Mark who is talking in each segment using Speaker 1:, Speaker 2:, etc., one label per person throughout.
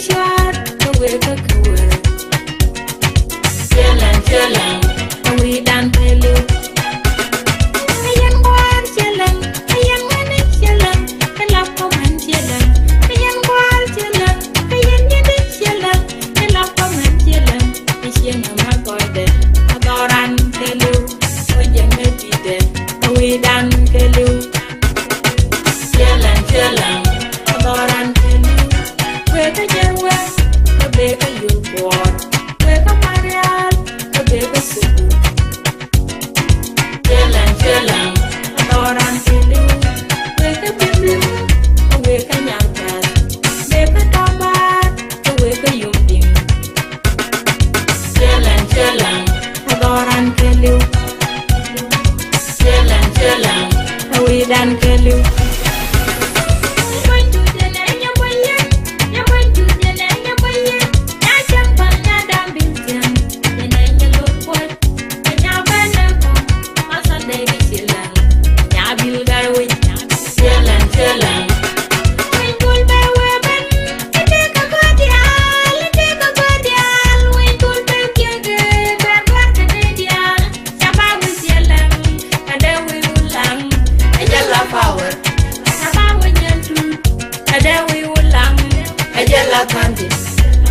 Speaker 1: shot, the way the cool. Chillin', and we done pelu. Ayan war chillin', ayan mani chillin', and love comment chillin'. Ayan war chillin', ayan yedi chillin', and love comment chillin'. Ayan ma gorde, adoran pelu. Oye me pide, and we done pelu. Chillin', adoran pelu. Where the jawa, the baby you bought. Where the marial, the baby soup. Chillin', adoran pelu. Where the baby, where the yankas. Baby tobat, where the yumping. Chillin', adoran pelu. Chillin', we done pelu.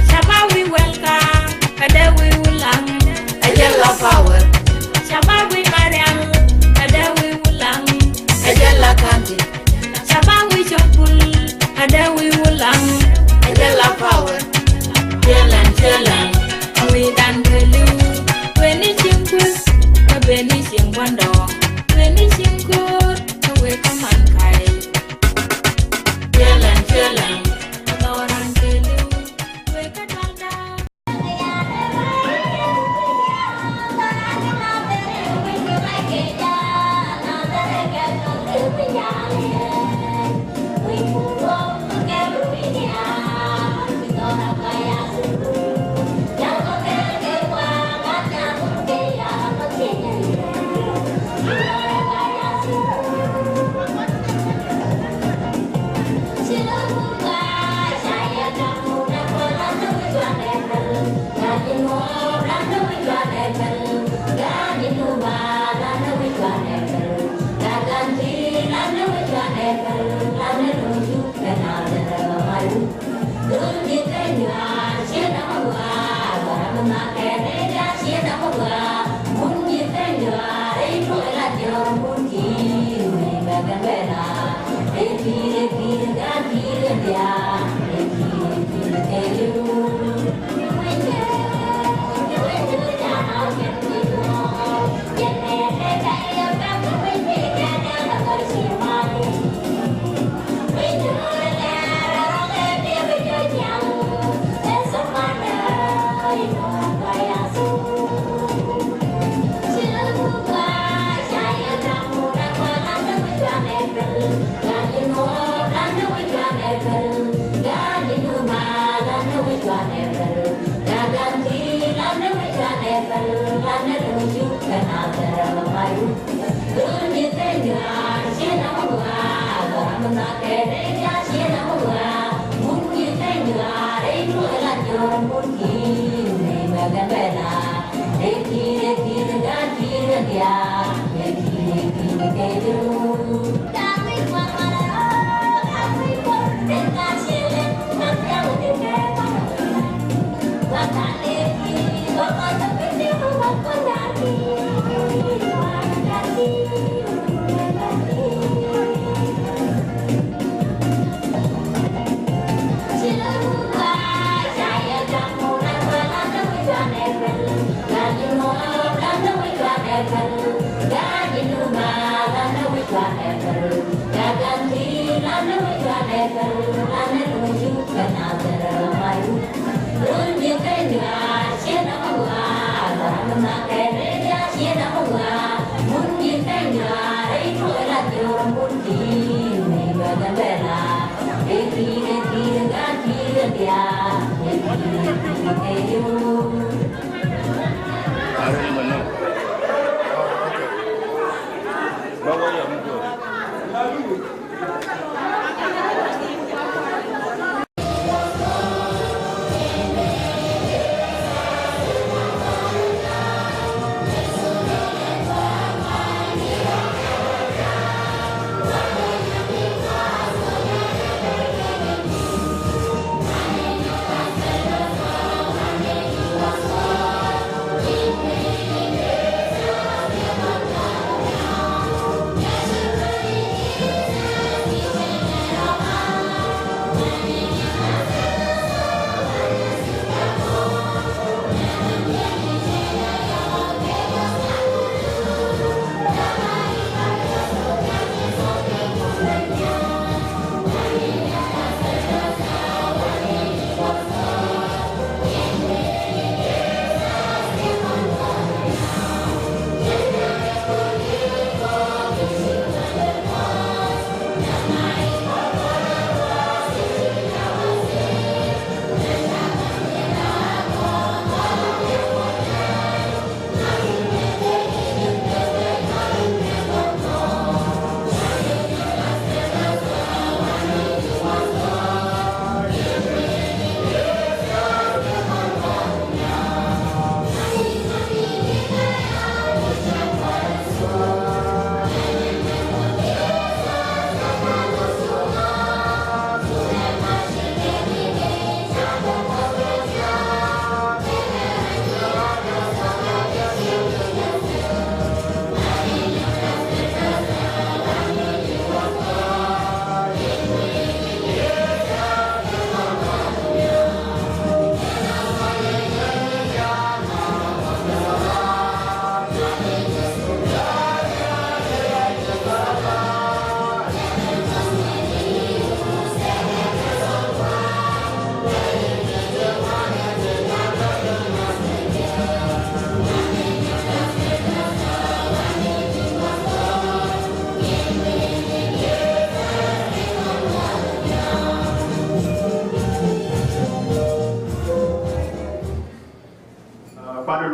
Speaker 1: Shaba we welcome, Ada we ulang, Ajala power. Shaba we Mariam, Ada we ulang, Ajala kanti. Shaba we chopul, Ada we ulang, Ajala power. Chillin', we done pelu. When it's simple, when it's in one dog, when it's in good, we come and kai. Chillin'.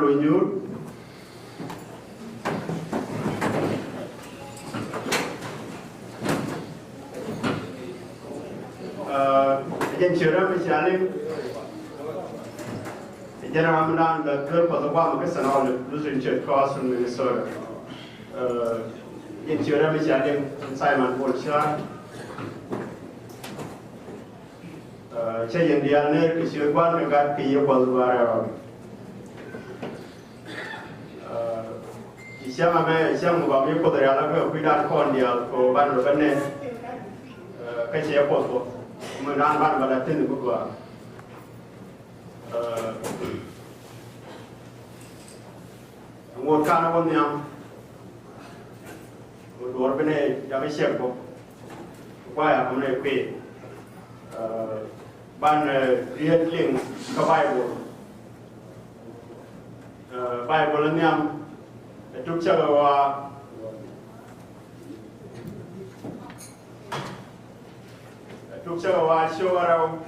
Speaker 2: lùi nhút dân chưa ra với cha lên dân Ramadan là cơ sở của một cái sản phẩm Lutheran Church Cross in Minnesota dân chưa ra với cha lên Simon Bolsha cha dân đi ăn cái chuyện quan trọng cái gì cũng có vào siamo a me siamo qua mi potrei alla qui da con dia o vanno bene che c'è poco come non vanno da tenere qua một ca nó con nhang một đôi bên này đã mới xem có qua à hôm nay quê ban riêng liền các Bible là nhang chúc cho show vào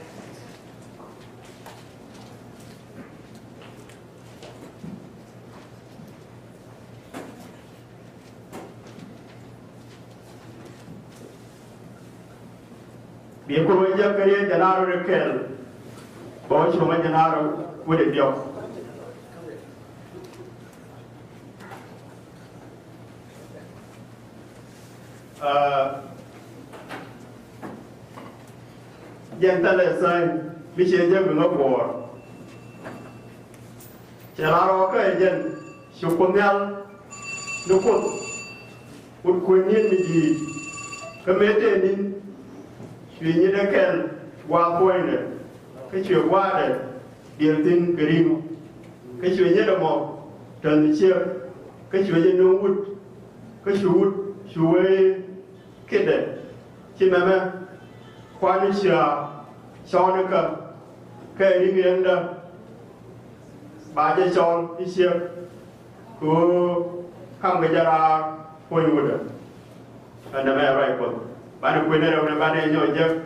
Speaker 2: biar kau aja kerja jalan rekel, bawa cuma jalan udah dia. Dân ta lại sai, vì chuyện dân mình ngọc bò. Chỉ là nó cái dân, số con nhau, nó còn một quyền nhiên mình gì, cái mấy tên đi, chuyện như thế kia, qua quên này, cái chuyện qua này, điều tin cái gì, cái chuyện như đó mà, trần chiêu, cái chuyện như nông út, cái chuyện cái đấy, chỉ mà qua những chuyện sau nữa cái những người đó bà chơi sau đi xem của không cái ra hồi mùa đó anh em phải còn bà được quên đâu nên bà này nhồi chứ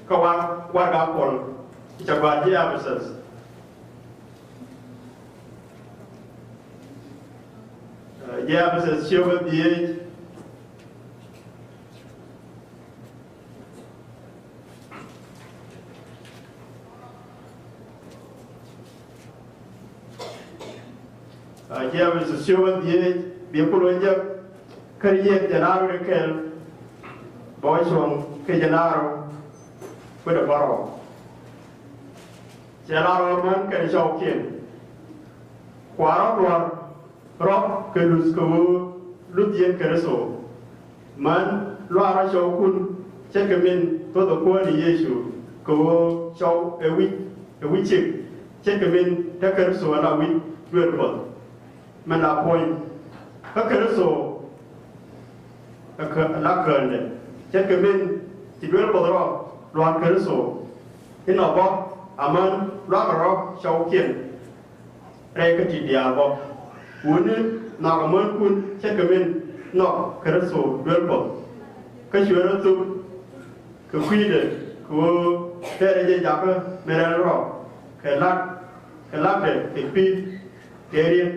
Speaker 2: có qua gặp còn chắc bà chỉ làm sự yeah but it's sure with the dia bersesuaian dia perlu je kerja jenar rekel boy song ke jenar pada baru jenar man ke shaukin kuara luar rock ke lutien ke reso man luar shaukun cekamin todo kuani Yesu ko shau ewi chik cekamin takar so ala wi luarมันละพอยก็คือโซ่ก็คือละเกินเลยเช่นคือมินจิตวิญญาณปลอดร้อนคือโซ่ที่นอกบอกอามันรักเราชาวเขียนเรื่องก็จิตเดียวบอกวันนี้นอกอามันคุณเช่นคือมินนอกคือโซ่วิญญาณปลอดก็ช่วยเราตุ้มคือคุยเลยคือแต่เรื่องจับก็ไม่ได้หรอกแค่ลักเลยติดปีเกลีย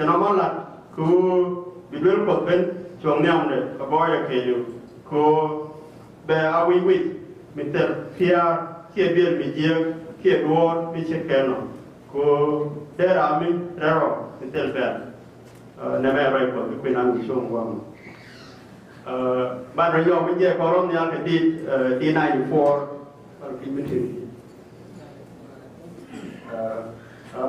Speaker 2: จะนำมาลัดคือบิดเบือนปดเป็นช่วงนี้มันเลยก็บ่อยากเห็นอยู่คือแบบเอาวิมีแต่เพียเขียเบียนมีเจียเขียรัวมีเช็คแกนคือเดรามิเรโรมีแต่แบบในแม่ไรปดเป็นอันช่วงว่างบ้านระยองไม่เยอะพอร้องเนี่ยก็ดี94ปีไม่ถึง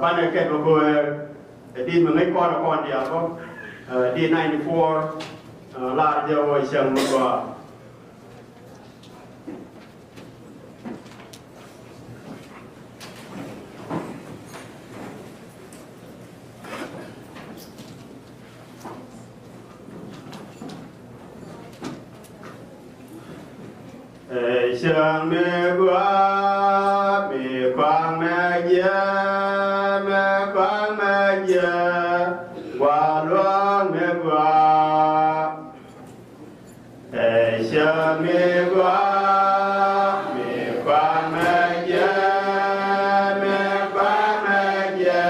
Speaker 2: บ้านในแก่ตัวก็ดีมันไม่ก้อนเดียวก็ดี94ลาเดียวเชียงมันก็เชียงเมื่อว่ามีความแม่เยอะแม่ความแม่เยอะว่าล้วนเมื่อว่าเชียงเมื่อว่ามีความแม่เยอะแม่ความแม่เยอะ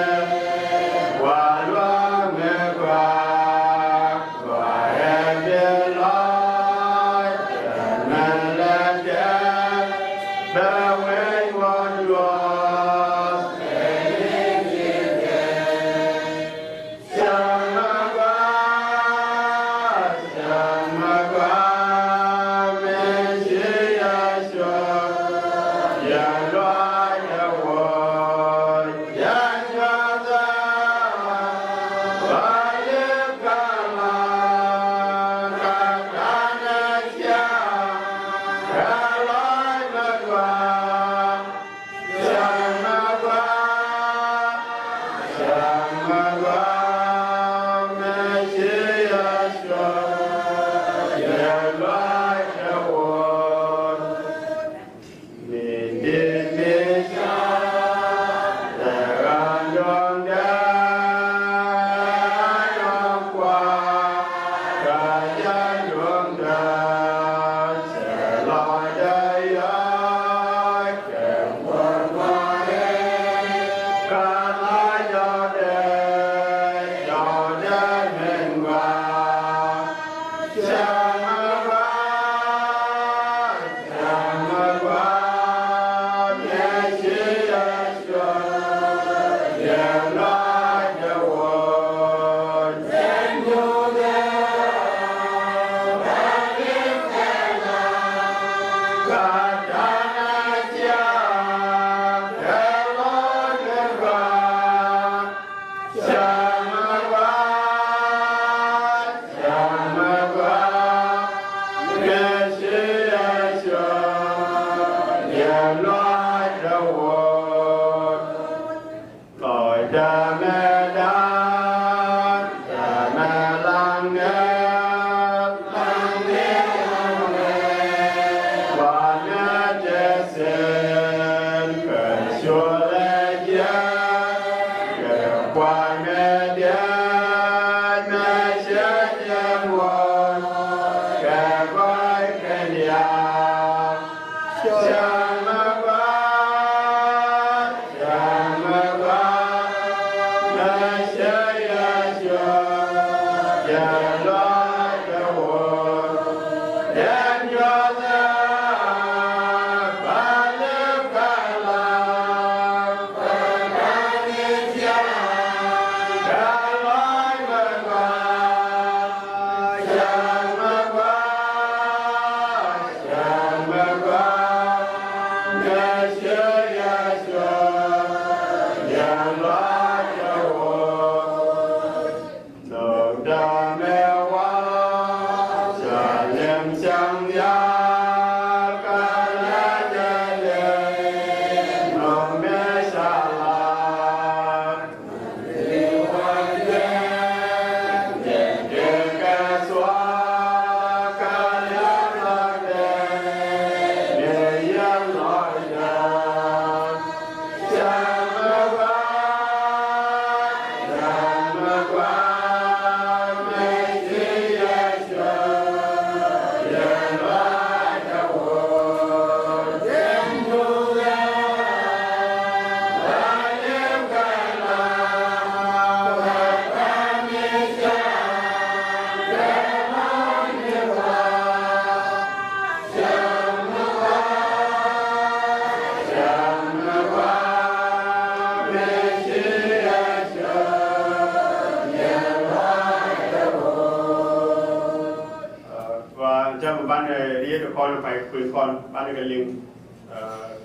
Speaker 2: con phải quyền con ban cái linh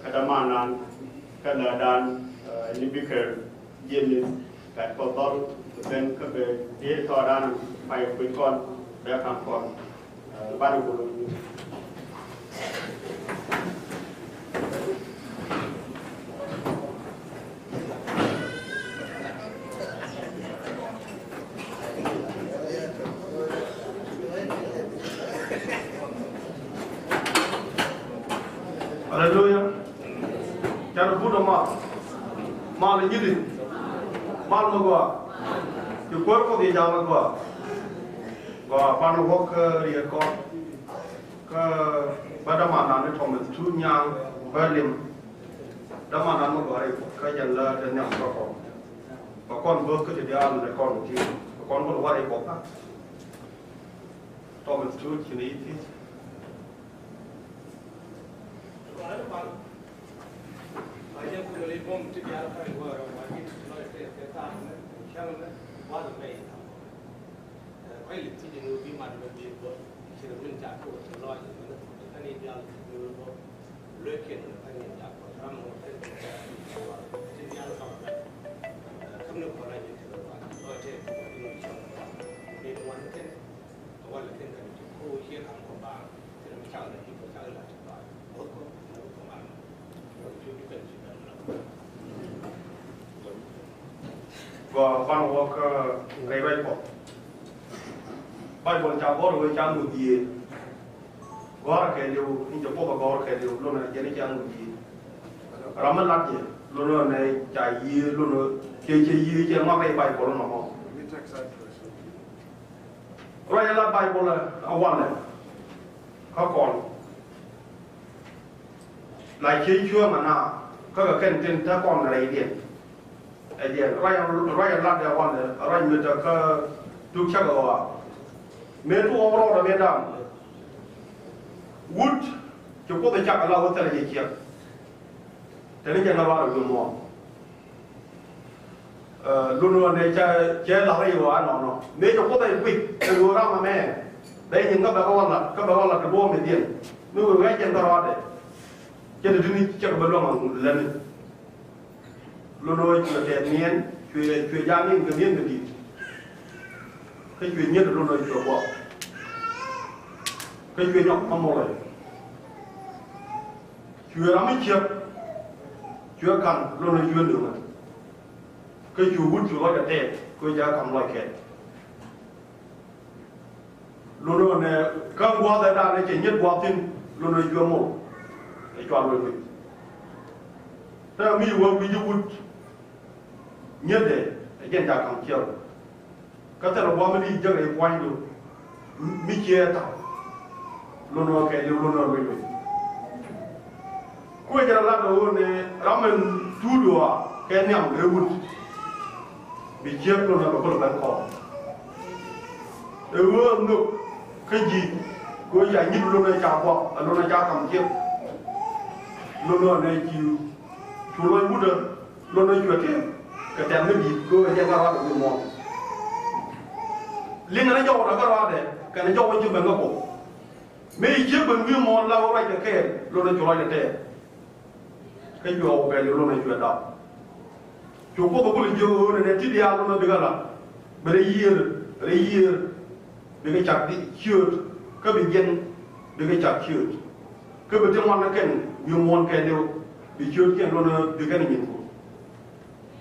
Speaker 2: kadama nan kada dan libikar yin cái con to bên các cái đi to dan phải quyền con để làm con ban của
Speaker 3: Hallelujah. Jangan bunuh mal. Mal ini jadi. Mal magwa. Di corpo di jalan magwa. Gua panu hok dia ko. Ke pada mana ni Thomas tu nyang Berlin. Dah mana magwa ni ke jalan dan nyang ko. Ba kon work ke dia anu de kon ti. Kon ko wa ni ko ka. Thomas tu sini ti.
Speaker 4: mom to the other word of what it's like the time, Shannon, was made. I lived in the movie, my baby, but she was in Jack, was a lot of any young looking and Jack was some more to the other comment. Come to what I did to the one, or take one thing, one thing that you go here and come back to the child that people tell us about.
Speaker 3: Và văn hóa cái vậy bỏ bài bổn chào có rồi chào người gì có cái điều như cho cô có cái điều luôn là cái chào người gì làm ăn lắm gì luôn là này chạy gì luôn là chơi gì chơi mà cái bài bổn nó mà rồi là bài bổn là awan nàyเขาก่อนหลายชิ้นชั่วมันนะก็เกิดเป็นถ้าก่อนอะไรเดียไอเดียไรลัดเดียววันเลยไรมีแต่ก็ทุกชั่วโมงเมื่อทุกองค์เราเรียนได้วุฒิจะพูดไปจักเราแต่ละเชียงแต่นี่จะนว่าเราดูลุ้นในจะเจ้าเราอยู่อ่ะเนาะเมื่อจะพูดไปปิดจะดูเรามาแม่ได้ยินก็แบบว่าเราจะบ้วนไม่เดียนนู่นไงเจ้าตลอดเลยจะดูนี่จะก็เป็นเรื่องของเล่นลุ้นด้วยช่วยแต่เนียนช่วยยานิ่งกับเนียนกับดีให้ช่วยเนียนลุ้นด้วยช่วยบอกให้ช่วยยกมาหมดเลยช่วยเราไม่เชียบช่วยกันลุ้นด้วยช่วยหนึ่งให้ช่วยวุ้นช่วยร้อยกระเตะก็จะทำร้อยแขนluôn luôn này các quan đại đa này chỉ nhất quan tin luôn luôn chưa một để cho luôn mình thế mi quan vi du nhất để dân gia cầm chiều các thằng là quan mới đi chơi để quay được mi chia tao luôn luôn cái luôn luôn mình quay ra làm đồ này làm mình thu đùa cái nhầm để vui bị chia luôn là có được khó được cái gì cô giải nhất luôn là chào quạt luôn là chào cầm chiếc luôn là chịu chú lôi bút được luôn là chuyện thế cái tiền cái gì cô ấy ra ra được mòn liên nó cho nó ra để cái nó cho chứ mình có cổ mấy chiếc mình như mòn lâu ra cái luôn là chú lôi cái cái chỗ cái luôn là chuyện đó chú có cái gì này chỉ đi ăn luôn là được là bây giờ đừng cái chặt đi chưa cái bị dân đừng cái chặt chưa cái bị tiếng nó kén nhiều món kén đều bị chưa kén luôn được cái này nhìn cũng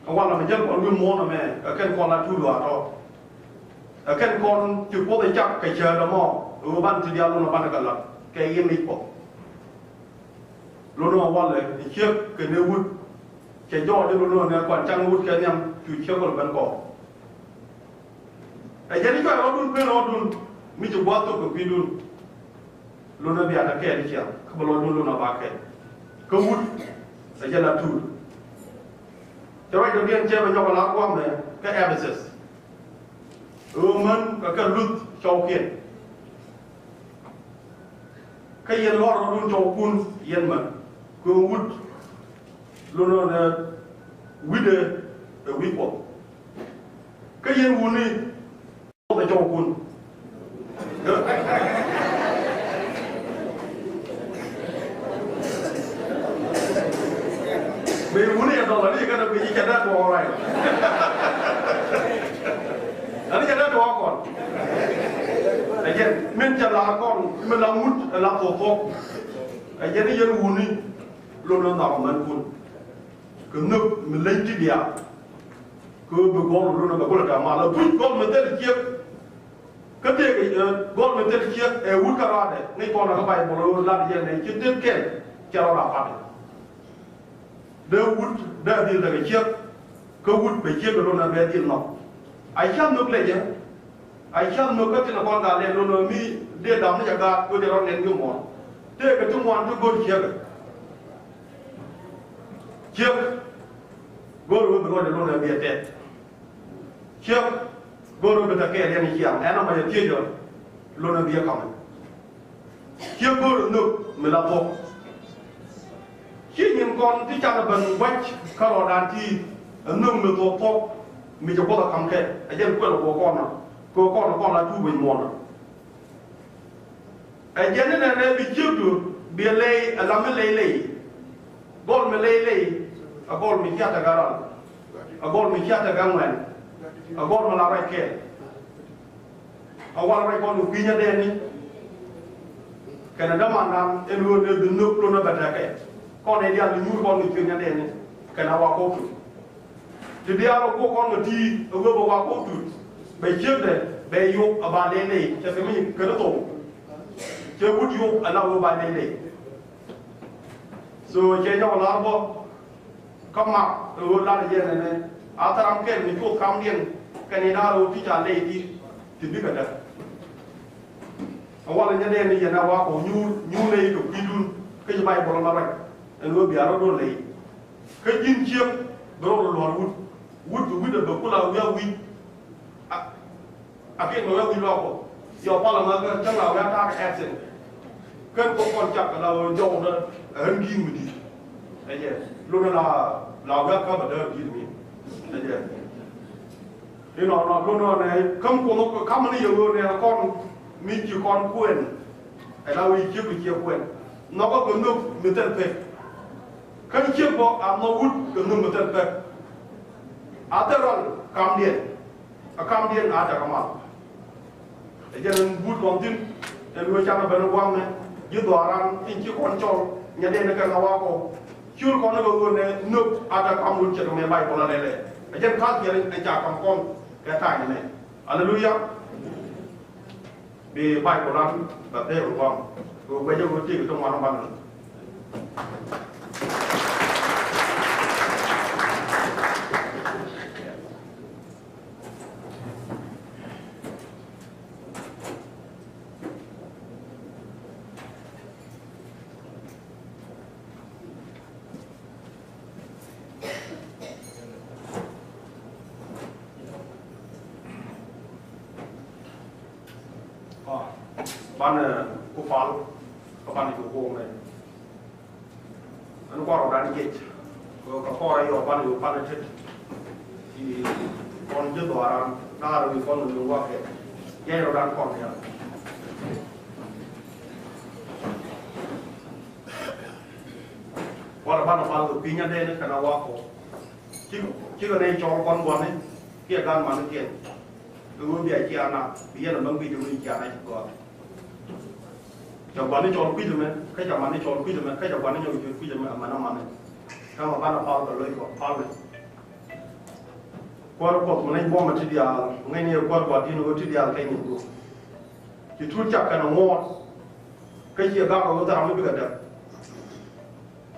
Speaker 3: ông quan là mình dân còn nhiều món là mẹ kén còn là thu đùa thôi kén còn chịu có thể chặt cái chờ đó mà ban chỉ đi luôn là ban cái là cái yên đi bỏ luôn là quan lại trước cái nêu vút cái do đi luôn là quan trang vút cái nhầm chủ trước còn vẫn có jadi kalau orang pun orang mesti buat tu kepidun, luna biar nak kaya dia, kalau luna pakai, kewud, saja lah tu. Jadi kemudian saya mencoba lakukan ke Ephesus, man ke Lut Chowkian, ke yang orang Chowkun yang man, kewud, luna wide wipot, ke yang wuniไปโจคุณไม่รู้เนี่ยตอนนี้ก็จะมีจะได้ตัวอะไรอันนี้จะได้ตัวก่อนไอ้เจ้ามันจะลาก่อนมันลามุดลาโฟกไอ้เจ้านี่ยันวุ้นนี่ลงน้ำหนักมันคุณก็นึกมันเล่นจีเดียก็ไปก้อนลงน้ำแบบก็เลยกลับมาแล้วพุ่งก้อนมันเต้นเจี๊ยบก็เด็กก้อนมันเต้นเจี๊ยบวุ้นกระดาษเนี่ยในก้อนเราไปบอกเราลาดีเนี่ยคิดเต้นเก่งจะเราหลับไปเดี๋ยววุ้นเดี๋ยวดีเลยเจี๊ยบก็วุ้นไปเจี๊ยบไปลงน้ำแบบดีเนาะไอ้ช่างนึกเลยเนี่ยไอ้ช่างนึกก็จะก้อนการเรียนลงน้ำมีเดี๋ยวดำนี่จะการก็จะเราเน้นยุ่งหมดเด็กก็ทุกวันทุกคนเจี๊ยบเจี๊ยบก็รู้เป็นคนจะลงน้ำเบียดเด็ดเชี่ยวก็รู้เป็นตะเกียบยันเชี่ยวแอนนั้นมันจะเที่ยวลงน้ำเบียดเขาเชี่ยวก็รู้นึกไม่ละพกเชี่ยวยัง con tí cha là bần quách các lò đàn thi nương được tổ phô mình cho có là cầm kệ ai dân quên là cô con là chú bình mòn ai dân này bị chịu được bị lây làm cái lây gol me lây gol mình kia ta garan gol mình kia ta gangwen gol mà làm cái awal rai con upinya đen ni Canada mà làm em luôn được nước luôn nó bật ra cái con này đi ăn nhiều con được chuyện đen ni cái nào qua cô thì đi ăn con mà đi ở vừa qua cô tụt bây trước này bây yêu ở bàn đen này cho cái mình cái đó tổ chơi bút yêu ở đâu ở bàn đen này rồi chơi nhau là bao các mặt ở là gì này à ta làm cái mình chốt cam điên Canada rồi thì trả lấy thì biết cái đó awal nya de ni yana wa ko ñu lay ko bidun ke bay bo ma rek en wo bi aro do lay ke jin ciep do lo wut de ko la ya wi a ke no ya wi lo ko yo pa la ma ka chang la ya ta ka action ken ko kon chak la yo do hen gi mu di ai je lo la ya ka ba de gi mi ai je ni no này không có một cái mà nhiều người này con mình chỉ con quyền hay là mình chưa bị chia quyền nó có cái nước mình tên phê cái chiếc bộ nó hút cái nước mình tên phê thế rồi cam điện chả có mặt để cho nên hút con tin để nuôi cha nó bên quang này dưới tòa ran in chiếc con trâu nhà đen nó cái nào có chưa con nó có này nước chả cam hút chỉ có mấy bài con là để cho nên khác thì anh chả cầm con cái thải này Hallelujah vì bài của nó là thế của con rồi bây giờ chỉ trong màn văn ban ku fal ko ban ko này anh qua rồi đang chết có coi rồi ban chết thì con chưa tỏa ra rồi con người qua cái dây rồi đang còn này qua là ban fal được pin đây nó cái nào qua cổ chứ cái này cho con buồn ấy kia gan mà nó kia tôi muốn bị chia nào bây giờ là mang bị chúng mình chia này có chọn cho quy được men, cái chọn cho quy được men, cái chọn cho quy được men mà nó này, các bạn ban phao rồi có phao này, qua cuộc mình anh bom mà chỉ dia, ngay nhiều qua đi nó chỉ dia cái nhiều, chỉ thu chặt cái nó ngon, cái gì gạo nó ta làm mới được,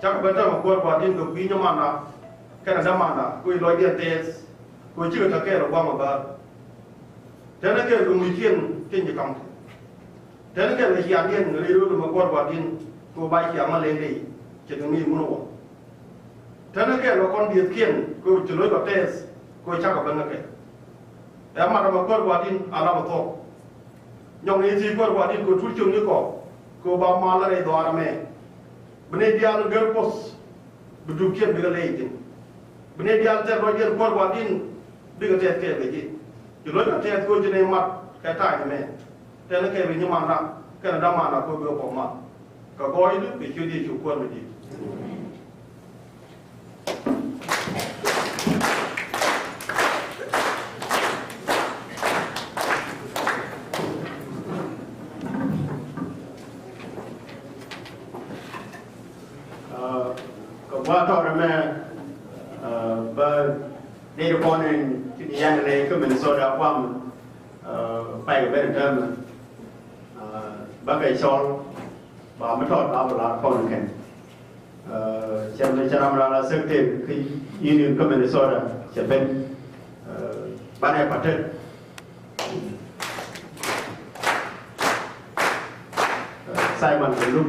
Speaker 3: chắc bây giờ mà qua đi được quy nhau mà cái là đam mà, quy lối điện test, quy chưa được cái là qua mà ba, thế nên cái dùng mì chiên gì cầm thế nên cái hiện điện người đưa mà qua điện cô bay kia mà lên đi chỉ cần mi muốn nổ thế nên cái là con điện kiên cô chỉ lối vào test cô chắc là bên cái em mà qua điện làm một tổ nhung ấy gì qua điện cô chui chung như cô bảo mà là đây đó là mẹ bên đây dia nó gỡ post berdua kiên bị cái lấy điện bên đây dia sẽ rồi điện qua điện bị cái test cái gì chỉ lối vào test cô chỉ nên mặt cái tai này mẹ thế nên cái vì như mà cái là đam mà cô biểu mà cả gói nước bị chưa đi chủ quân rồi gì
Speaker 2: qua thọ rồi mẹ và đây là con này thì nhà này cứ mình so đã qua phải ở bên trên bác cái son bà mới thọt áo là con khen xem lên cho làm là sức tiền khi như cứ mình so đã sẽ bên ban này phát triển sai bằng cái lúc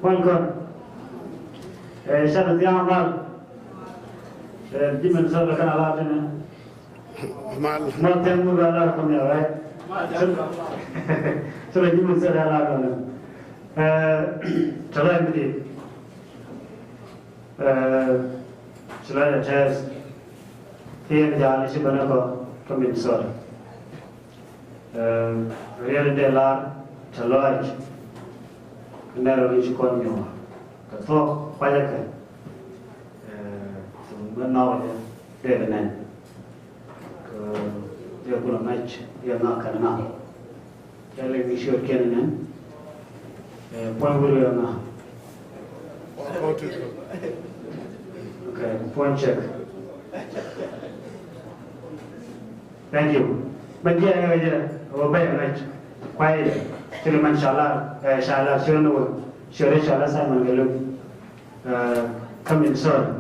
Speaker 5: con, sau đó Jimin Sala kan ala tene mal tem mu ala ko ne right so Jimin Sala ala ko ne tala mi sila test here jali si bana ko Jimin Sala real de la talaj nero ni ko nyo ka to paya ka bên nào để bên này giờ cũng là match giờ nào cả nào giờ lấy cái shirt kia này point vừa là nào okay point check thank you bên kia này giờ ở bên này quay cho nên inshallah sure no sure inshallah sai mình cái lúc come in soon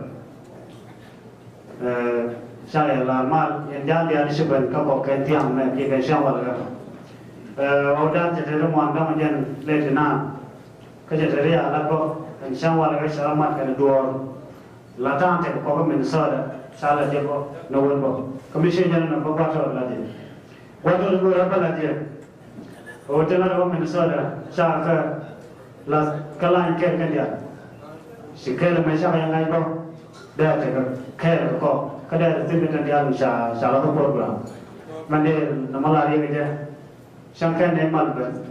Speaker 5: saya lama yang dia disebut kapok kentiang na kita syawal kan oda jadi rumah kami yang ledena kerja dari alat kok syawal kan selamat kan dua latang tak kok mensada salah dia kok nawan kok komisi jangan apa pasal lagi waktu itu apa lagi hotel ada mensada syaka las kalan kan dia sekarang macam yang lain kok dah cakap care kok kada tindakan dia salah satu program mandi nama lari aja sangkan nemal ben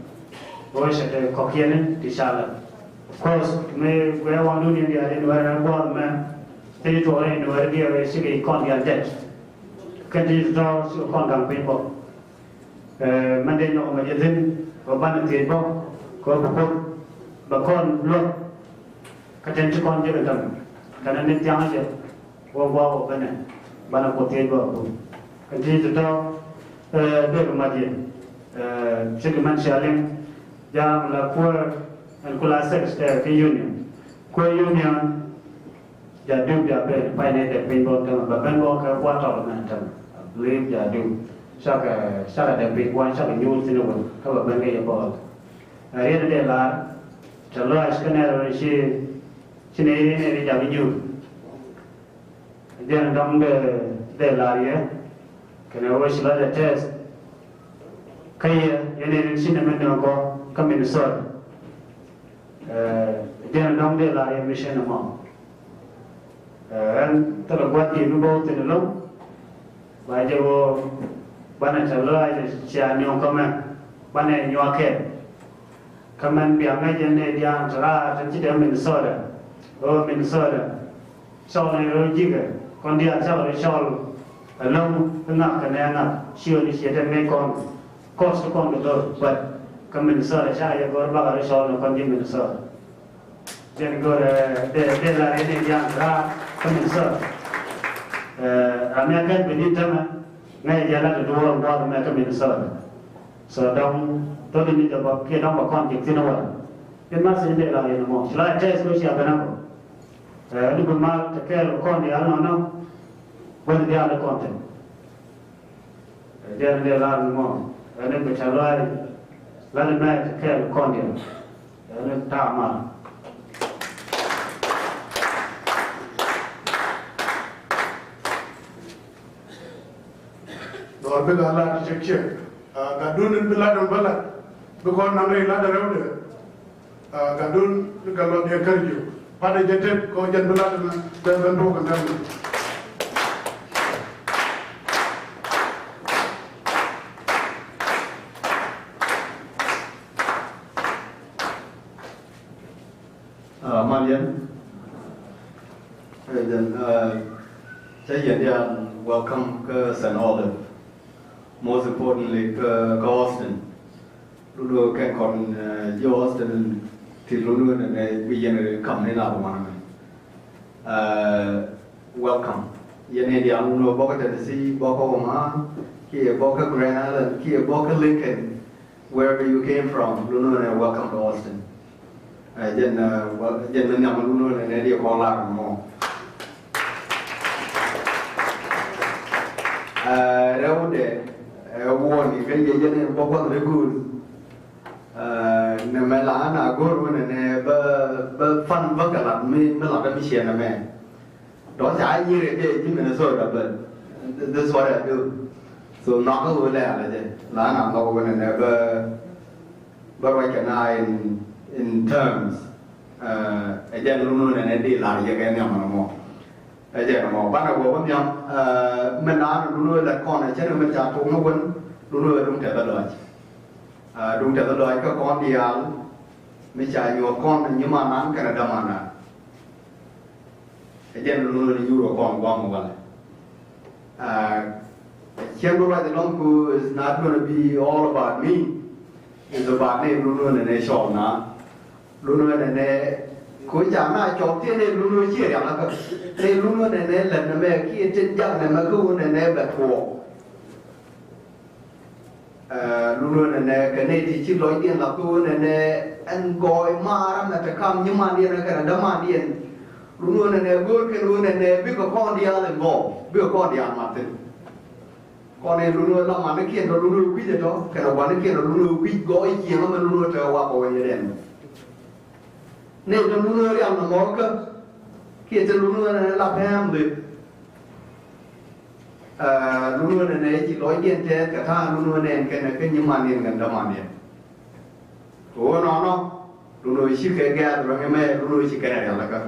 Speaker 5: boleh saya kok kian di salah kos me gue wandu ni dia di luar buat me jadi tu orang luar dia segi kon dia jet kan di tahu su kon kang pembo mandi nyok majizin korban tibo korban bakon lo katen kon je betam karena ni tiang aja wow benar bana potier go kanti to de maji segi man shaling jam la pour en kula sex ke union ko union ja du ja be pai ne de pin bo ka ba ben bo ka kwa to na tam leave ja du saka de pin kwa saka nyu sinu bo ka ba ben ke bo ari de la chalo askanero shi sini ni ja bi nyu dia dong de lari kena wes la de test kaya ini sini mana ko kami nisor dia dong de lari mission mo terus buat di nubo tenelong baca wo bana chalai cia nyong kama bana nyuake kaman biang aja ne dia cara jadi Minnesota Minnesota soalnya juga kon dia jauh soal long nak kena nak siapa ni siapa ni kon kos kon betul buat Minnesota saya korban soal kon di Minnesota jadi de la ini dia cara Minnesota Amerika begitu mah ngay jalan dua buat mereka Minnesota so dong tu ini jawab kita dong bakon di sini awal kan masih de la ini mau selain tes tu siapa nak ini bermal terkel kon di alam buat dia ada konten dia la mau ini bercakap lalu naik terkel kon dia ini tak mal
Speaker 3: Dor bela la cek gadun bela bela bekon namre la da rewde gadun galo dia kerjo pada jetet ko jan bela na ben do ko dal
Speaker 2: Marian dan saya jadi welcome ke St. Olive. Most importantly ke Austin. Dulu kan kon Austin til dulu ne begynner kamne na på mannen. Welcome. Yene dia dulu boka Tennessee, boka Omaha, here boka Grand Island, here boka Lincoln, wherever you came from. Dulu ne welcome to Austin. Jen menyambut dulu ne dia kolak mo. Raude woni kan jene bokon regur ne mela na gor wona ne ba fan ba kala mi mela da mi siena me
Speaker 6: đó chả như thế chứ mình soi đập lên this is what I do so nó có vừa là chứ là nó có cái này but in terms ajan luôn này đi lại cái này mà nó ajan mà bắt đầu có nhau mình nói luôn là con này chứ mình chả cũng nó vẫn luôn đúng theo lời các con đi ăn mình chả nhiều con nhưng mà nán cái đó mà nè ajan luôn là nhiều con qua một lần Chamber right along who is not going to be all about me. It's about me, Lunu and Shon. Lunu and Kujana, Chotin, Lunu here. They Lunu and Ellen and American young and Magoon and Everett. Lunu and Canadian Chiloidian Lagoon and Goy Maram at the Kam Yumanian and Damadian. Lunu and a good canoe and a big cordial and go. Big cordial, Martin. Con này luôn là mà nó kia nó luôn quý rồi đó, cái nào quán nó kia nó luôn quý gói kia nó mới luôn trở qua bao nhiêu đèn, nên nó luôn đi ăn nó món cơ, kia cho luôn làm ham được, luôn này chỉ nói điện thế cả thà luôn này cái những màn điện gần đó màn điện, ủa nó luôn chỉ cái gas rồi cái mẹ luôn chỉ cái này là cái,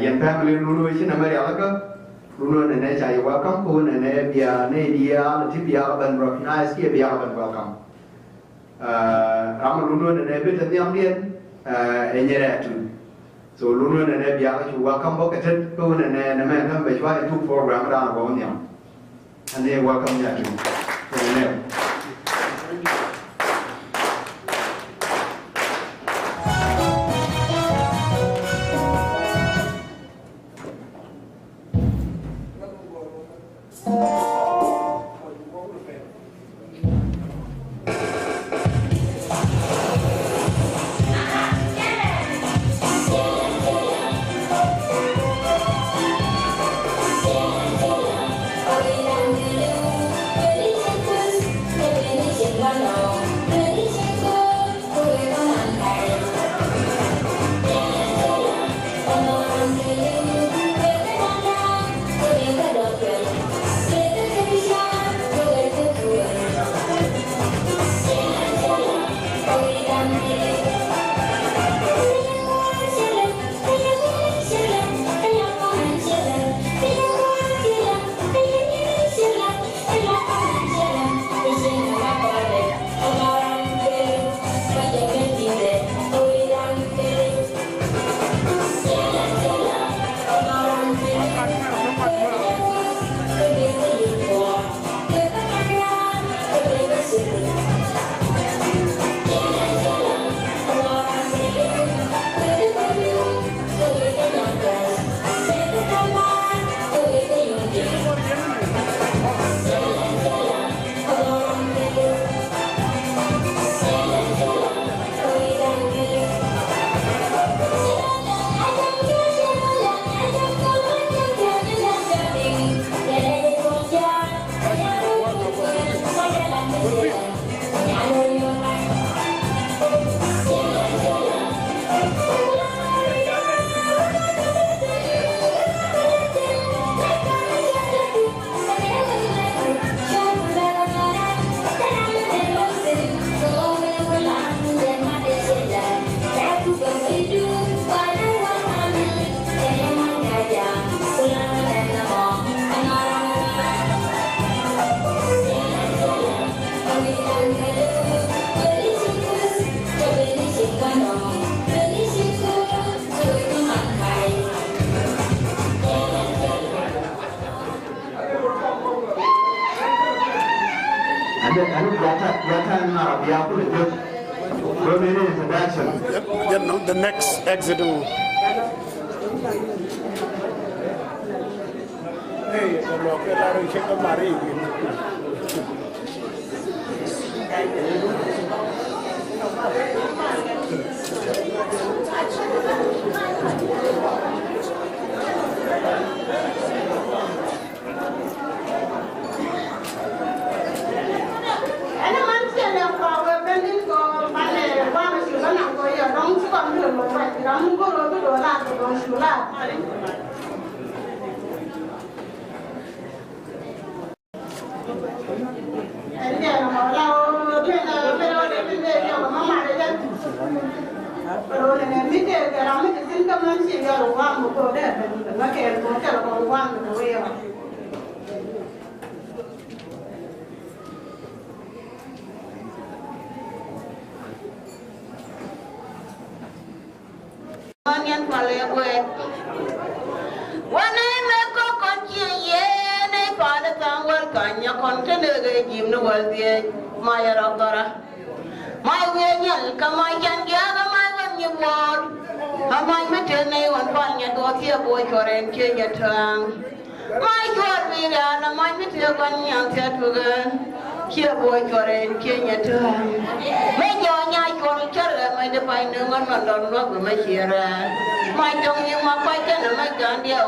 Speaker 6: hiện family luôn chỉ nằm ở đây là cái Lunu and I welcome Kun and Ebia, Nadia, Tibia, and recognize Kibia and welcome. Ramalunu and Ebit and Yamian, and Yeretu. So Lunu and Ebia, you welcome Bokatet, Kun and a man which I took for Ramadan Bonium. And they welcome Yatu.
Speaker 7: The next exit.
Speaker 8: Anh em nó lao lên là lên về cho mama đấy chứ. Rồi này biết cái làm cái xin cảm ơn chị là quang một cô đấy, nó kêu có cái là quang rồi vậy. Anh phải lấy quên.วันนี้แม่ก็คนเชียร์เย่ในป่าในทางวันกันยังคนที่เลือกยิ้มนวลเดียมาอย่ารอต่อละไม่เวียนยันก็ไม่ยันยาก็ไม่วันยิ่งวันทำไมไม่เจอในวันวันยันตัวเทียบวยชวเรนเชียร์ยันทางไม่ชววิญญาณไม่เจอวันยังเทียบกันเชียร์บวยชวเรนเชียร์ยันทางไม่ยอมย้ายชวนเชื่อเลยไม่ได้ไปหนึ่งวันนอนรถก็ไม่เชียร์เลยไม่จงยังมาไปกันไม่กันเดียว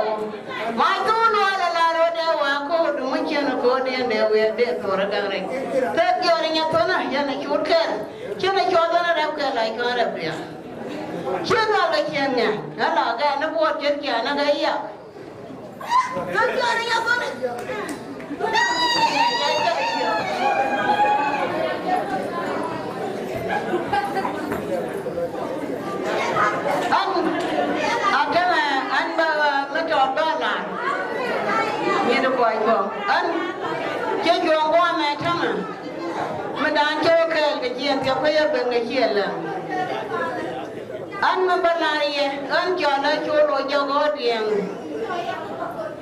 Speaker 8: ไม่ตู้นัวละลาโรเดียวว่าโคตรไม่เชื่อนะโคตรเดียวเดียวเดียวตัวระกังเลยแต่เกี่ยวกับตัวน่ะยันชุดแค่เชื่อในชุดนั้นเราแค่ไหลกันแบบเดียวเชื่อเราเลยเชื่อเนี่ยแล้วเราแค่นับวัดเชื่อแค่นักไอ้ยาแล้วเกี่ยวกับตัวนี้anh bà nó cho đó là như được quay vòng anh chơi vòng qua mẹ thằng à mình đang chơi cái chuyện thì phải bên cái chuyện là anh mà bắt lại anh cho nó cho rồi cho có tiền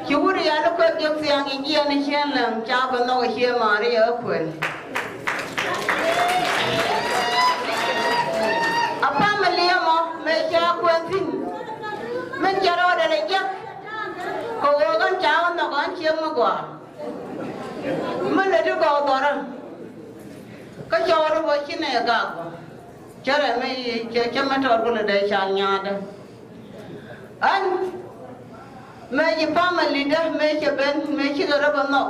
Speaker 8: chú đi ăn nó có được tiền cái gì này chuyện là cha bên nó cái chuyện mà đi ở quên apa melihat mau meja kuatin menjadi ada lagi kau kan cawan tak kan cium gua mana tu kau orang kau cawan buat sini agak cara me cuma tu orang ada caranya ada an meja family dah meja ben meja kerja benar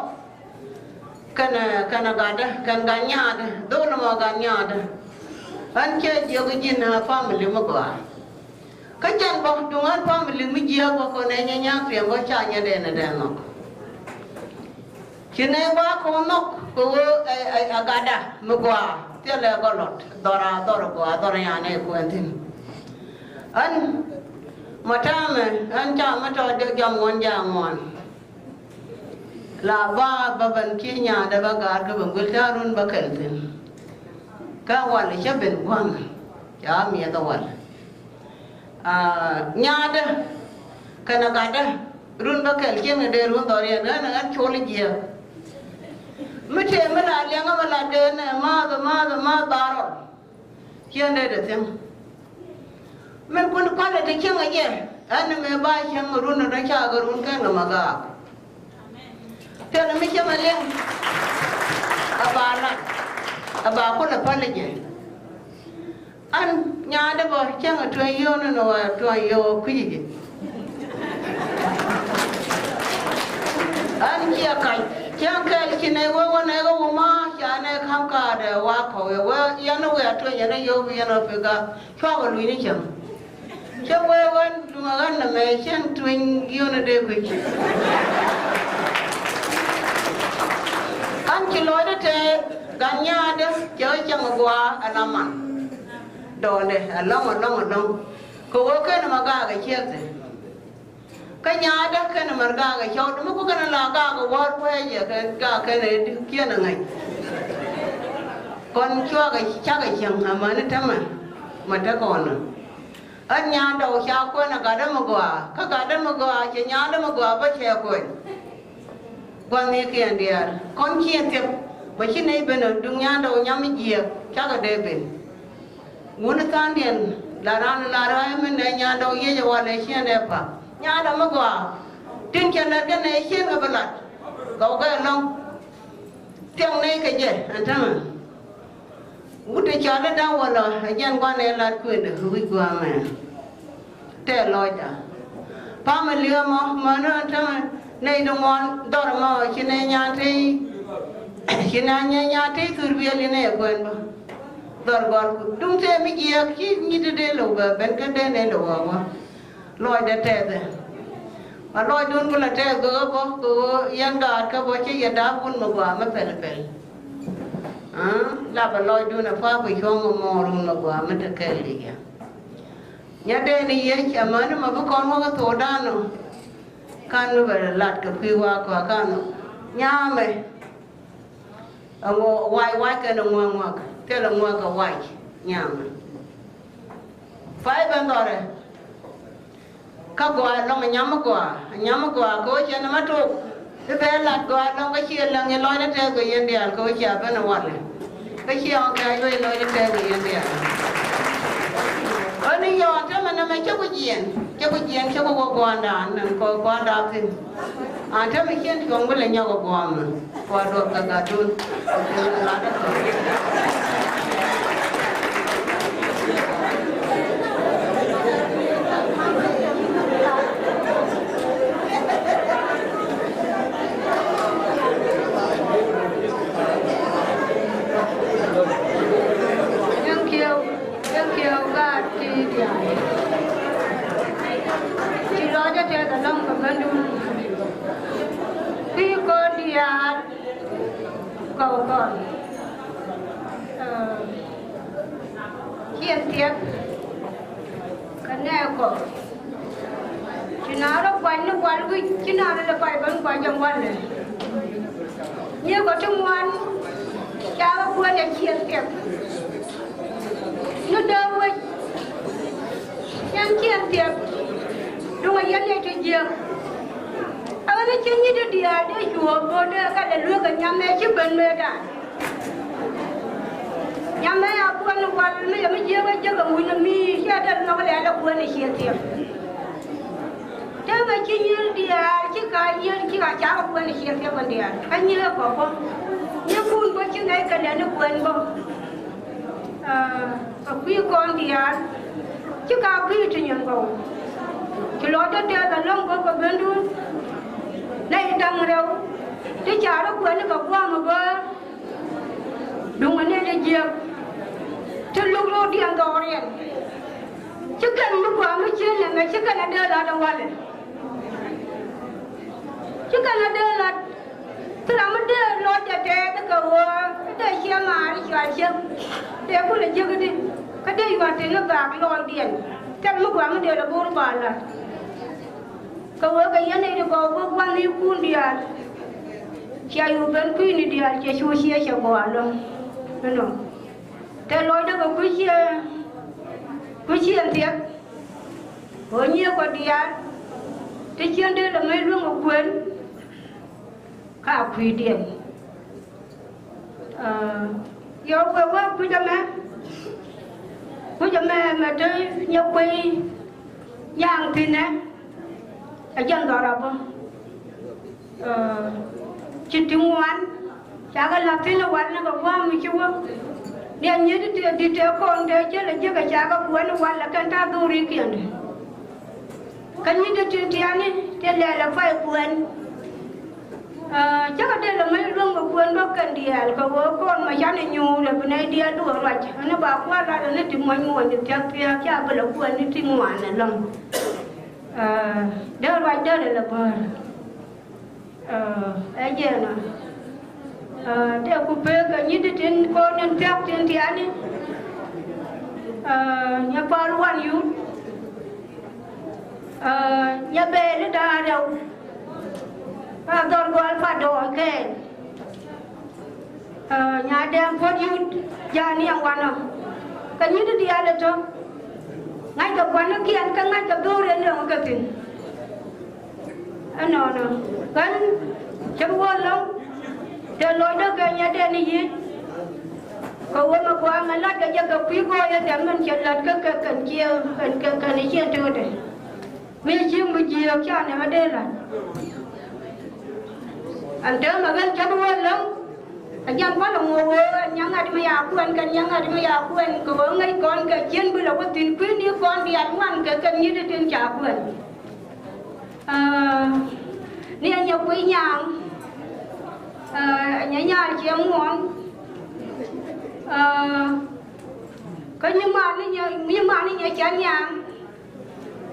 Speaker 8: kana gada kan ganya ada dua nama ganya ada anh chơi nhiều cái gì nào family mà quá cái chân bọc đúng anh family mới nhiều quá con này nhá nhá phiền quá cha nhà đèn nó khi này quá con nó cô agada mà quá tiếc là con lót dora quá dora nhà này quên thêm anh mà cha mày anh cha mà cho được giang ngon là ba bên kia nhà đã ba gạt cái bụng cái cha luôn ba kẹt thêm cáiวันเลยจะเป็นวันจะมีตัววันญาติกันกันรุ่นบักเกลเกี่ยงเดินรุ่นต่อเรียนนั่นโชว์ลิเกียไม่ใช่ไม่ละเลี้ยงก็ไม่ละเดินมาตารอเกี่ยงเดินเสียงมันคนคนเลยที่เกี่ยงอะไรอันนี้ไม่บ้าเกี่ยงรุ่นนั่นชาก็รุ่นกันละมาก้าแต่เราไม่ใช่มาเลี้ยงบาละbà có là bao nhiêu anh nhà đó bảo chẳng là tuổi yêu nó tuổi yêu cái gì anh chia cày chẳng cái này qua này có mà cha này không cả để qua khẩu qua yên nó về tuổi yên nó yêu yên nó phải cả cho vào lưới này chẳng chẳng qua đúng là anh là mẹ chẳng tuổi yêu nó đều cái gì anh chỉ nói đó thế ganya ada chơi chẳng qua anh làm đồ này long cô cái nó mà ga cái chiếc này cái nhà đó cái nó mà ga cái chậu nó có cái là ga cái quạt quay gì cái này kia là ngày con chua cái chắc cái chẳng mà nó thắm mà đã còn anh nhà đầu sao quên là cả đó mà qua các cả đó mà qua chỉ nhà đó mà qua bắt xe quên quan này kia đi con kia tiếp bởi vì này bên ở đường nhà đầu nhà mình gì chắc là đẹp bên muốn tan điền là ra mình này nhà đầu ye cho vào này xem đẹp à nhà đó mà qua trên chân là cái này xem cái vật cậu cái long tiếng này cái gì anh thấy mà út cái chó nó đau vào rồi anh nhân quan này là quyền được hủy qua mà thế lôi ta ba mươi liều mà nó anh thấy mà này đồng ngon đó là mà khi này nhà thì khi nào nhà thì cứ việc này quên mà đợt còn đúng thế mấy gì khi như thế đây là bên cái đây này là mà lôi để thế đấy mà lôi đun cái là tre gỡ bó cứ yên đọt cái bó chứ yên đá vun mà quả mới phải là bà lôi đun là phá bị không mà mò luôn mà quả mới được cái gì kìa nhà đây này ấy chả mà nó mà bố con có cái tổ đa nó can nó phải lạt cái phi hoa quả can nó nhà mày quay cái nó ngoan cái là ngoan cái quay nhà mày phải bên đó đấy các quả long nhắm quả có chuyện nó mất rồi cái bé lạt quả long cái chuyện là nghe nói nó theo cái yên điền có chuyện bên nào vậy cái chuyện cái nói nó theo cái yên điền ở New York cho mình mới cho cái chuyện cho cái quan đàn thì cho mình chuyện không có là nhau cái quan mà qua được cả tuần cầu còn hiện tiết cái này có chỉ nào nó quanh cái chỉ nào là quanh trong quanh này như có trong quanh cha có quên là hiện tiết nó đâu ấy nhân hiện tiết đúng là nhân này thì nhiều nó chân như thế đi à để chùa vô để cái để lúa cái nhà mẹ chứ bên mẹ đã nhà mẹ à quan nó quan nó mới chơi cái chơi cái mùi nó mi chơi đó nó cái này là quan này chơi thiệt thế mà chứ như đi à chứ cái như chứ cái cháu cái quan này chơi thiệt quan đi à anh như là có như cuốn cái chứ này cái này nó quan không cái quý con đi à chứ cái quý thì nhận không chứ lo cho tiền cái lông có bên đó này đang đâu, thế cha nó quên nó gặp qua mà bơ, đúng anh ấy là chứ lúc đó đi ăn đòn đi, chứ cần lúc qua mới chơi là mày chứ cần là đưa là đâu vậy, chứ cần là đưa là, tức là mình đưa lo cho trẻ nó cầu, cái xe mà đi chơi để cũng là chơi cái đây mà thì nó bạc lo tiền, chắc lúc qua mới đưa là bốn bàn là. Kau cái này được có quan niệm cuốn đi à, chia yêu bên quy này đi à, chia số chia cho bỏ luôn, đúng không? Thế nói đó có quy chia thiệt, có nhiều có đi à, thế chia đây là mấy luôn một quên, cả quy điểm, yêu quá quy cho mẹ mà tới nhiều quy, giang thì nè. Ở dân đó là không, chỉ tiếng ngoan, chả có làm thế nào ngoan nó có qua mình chưa, nếu như đi theo con thế chứ là chứ cái chả có quen nó ngoan là cái ta đu đi kia này, cái như đi theo thế này, thế là phải quen, chắc là đây là mấy luôn mà quen đó cần đi à, có con mà cháu này nhu là bên này đi đuổi rồi, nó bảo qua là nó chỉ ngoan được theo kia, chứ bây giờ quen nó chỉ ngoan là lắm. Đó là bờ ấy giờ nè theo cụ bê cái như thế trên con nhân phép trên thì anh nhà ba loan yếu nhà bè nó đã đâu toàn quan phải đổi cái nhà đem phát yếu gia ni ăn quan nào cái như thế đi ăn được chưa ngay cả quan nó kia cái ngay cả đôi đến đường cái gì anh nói nè cái chấm quan lắm để nói đó cái nhà đen này gì có mà qua mà lát cái cái quý coi để mình chọn lát cái cần chia cái này chia cho đấy mấy chiếc mấy chiếc cho này mà đây là anh nhớ mà cái chấm quan lắm anh nhớ quá là ngồi anh nhớ ngày mai aku anh kan nhớ ngày mai aku anh có ngay con cái chuyện bây giờ có tin quý nếu con đi ăn ngoan cái như thế trên chả quên nên nhiều quý nhàng nhà chị em ngon cái nhưng mà nó nhà chán nhàng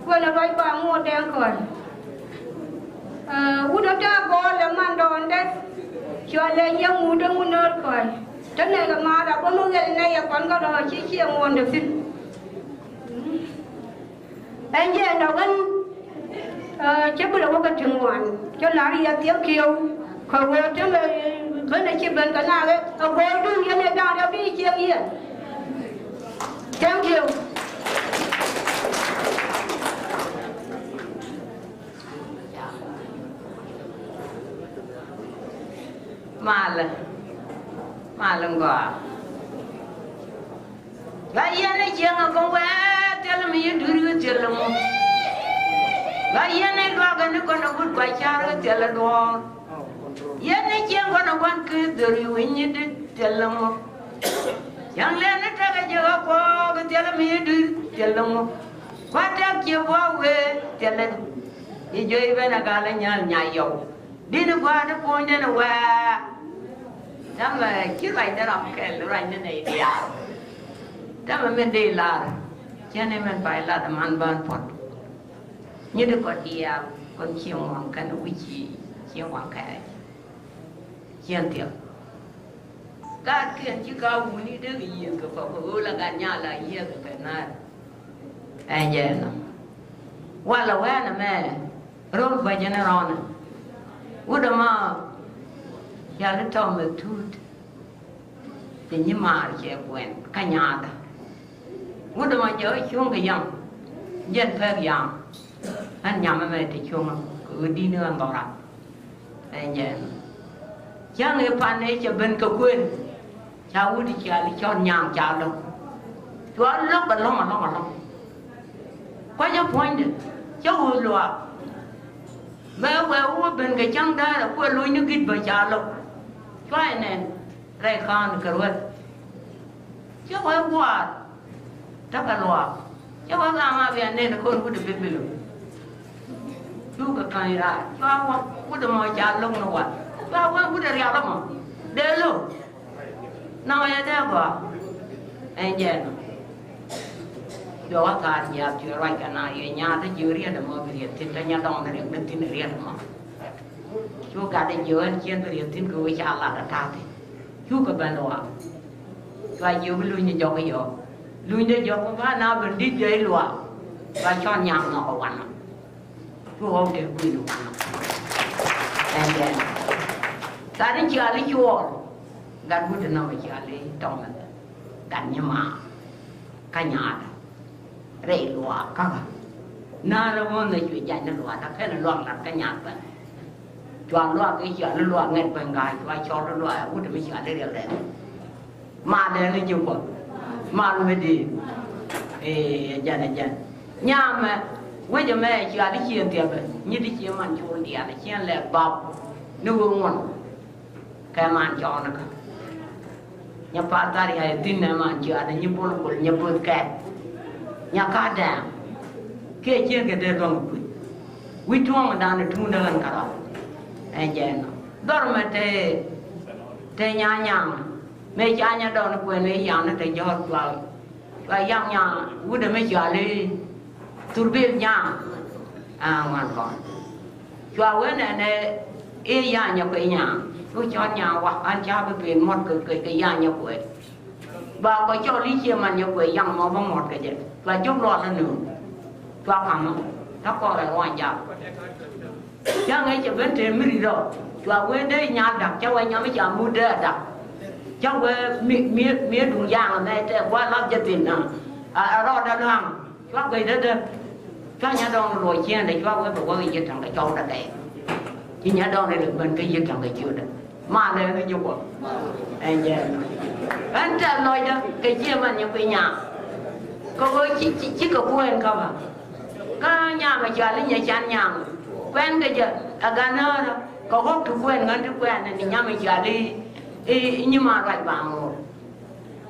Speaker 8: quên là đôi bà mua đen rồi
Speaker 9: udah dah boleh mandon deh. Jualan yang muda mundur koi. Jadi kemana pun mungkin ni ya kon kau dah cici yang muda sih. Anjir dah kan. Chắc bây giờ có cái trường ngoan cho lái ra tiếng kêu khẩu chứ là bên này chỉ bên cái nào đấy ở vô đương nhiên này đang đeo đi chiếc gì tiếng kêu mà lần qua cái gì này chiếc nó không về theo là mình đưa chiếc là một la yene lo ga ne kono bud kwa charo tela do yene chen kono kwan ke dori winyi de tela mo yang le ne ta ga jo ko ga tela mi de tela mo kwa ta ke wa we tela i jo i bena ga le nya yo di ne kwa de ko ne wa ta ma ki rai da ram ke le rai ne ne dia ta ma men de la chene men bai la da man ban pot như được có đi con chiên hoàng cái nó uy chi chiên hoàng cái chiên tiệc các kiện chứ cao muốn đi được gì cái phòng là cả nhà là gì cái này anh vậy nó qua là quen là mẹ rồi phải cho nó ron udah mà ya nó cho mình thút thì như mà sẽ quen cả nhà ta udah mà nhớ xuống cái dòng dân phép dòng anh nhắm mày thì chung cứ đi nữa anh bảo rằng anh vậy chẳng người pan này cho bên cơ quyền cháu đi chơi đi cho nhàng cháu đâu chúa lóc mà lóc có cho point đấy cháu hồi loa mẹ về bên cái chân đó là quên lối nước kít vào cháu đâu chúa này rai khan cái rồi cháu phải qua chắc là loa cháu phải làm mà về này là con cũng được biết được juga kan ira bawa udah mau jalung nawa bawa udah ria lama delu namanya dia apa enjen doa kan ya jurai kana ya nyata juri ada mau beri tintanya dong dari bentin ria lama juga ada juan kian beri tin ku inshallah ada kate juga bandoa và nhiều cái lui như cho cái gì lui như cho cái na bên đi chơi lúa và cho nhàng nó quan chú không để quy được and then ta đi chơi đi chơi gan bút nó mà chơi đi trong này gan như mà cái nhà đấy lúa các na là món này chuyện dài nó lúa nó cái là loạn đặt cái nhà vậy chọn lúa cái chuyện nó lúa nghe bên gai cho nó lúa bút mới chơi được đấy mà đây là chịu không mà luôn đi dân nhà mà bây giờ mẹ chưa đi chiên tiệm như đi chiên màn chôn tiệm là chiên lẹ bọc nuôi ngon cái màn cho nó cả nhà phát ra thì hay tin là màn chưa là như bồn như bồn kẹt nhà cá đạm cái chiên cái đấy rồi quý chuông mà đang được thu đơn cả đó anh chị nó đó mà thế nhà mẹ cha nhà đó nó quên lấy giang nó thấy giọt vào và giang nhà quý đứa mấy chờ đi tôi biết nhà ngoan con cho với này ý nhà nhập cái nhà tôi cho nhà hoặc anh cha với biển một cái nhà nhập quê và có cho lý chia mà nhập quê giang mà bằng một cái gì và chút lo nữa cho thằng nó có là ngoài nhà cha ngay cho bên trên mới đi rồi cho với đây nhà đặt cho anh nhà mới chờ mua đê đặt cho với mía đủ giang này để qua làm gia đình à rồi đã làm cho cái đó đó cho nhà đông rồi chia để cho với bộ cái gì thằng cái châu đã đẹp chứ nhà đông này được bên cái gì thằng cái chưa được mà này nó chụp anh chị anh trả lời đó cái chia mà những cái nhà có chỉ có quen không à cái nhà mà chờ lên nhà chăn nhà quen cái gì à gan đó có hốt thứ quen ngân thứ quen này nhà mình chờ đi nhưng mà lại vào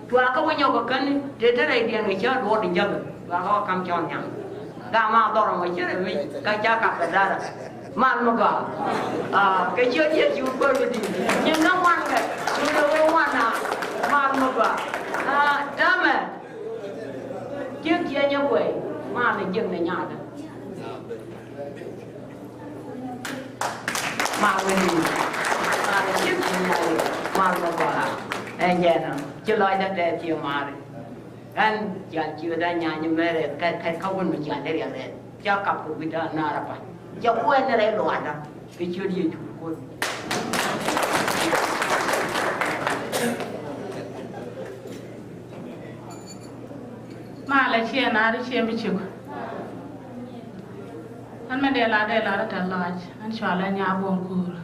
Speaker 9: và có bao nhiêu cái cân để tới đây điện người chơi đua định dân và họ cầm cho nhàng gà mà to rồi chứ cái cha cặp cái ra mà có cái chơi chơi chú bơi đi nhưng nó ngoan cái chú đâu ngoan à mà có đó mà trước kia nhau quỷ mà là dừng này nhà đó mà mình mà là chiếc gì này mà qua anh vậy nào chưa nói đã để chiều mà anh chẳng chưa đã nhà như vậy cái không muốn mình chẳng để rồi cho cặp của người ta nara pa cho quên ra đây loạn đó cái chưa đi chủ quân
Speaker 10: mà lại chia na đi chia bị chịu anh mới để là đã lodge anh cho lại nhà buông cùr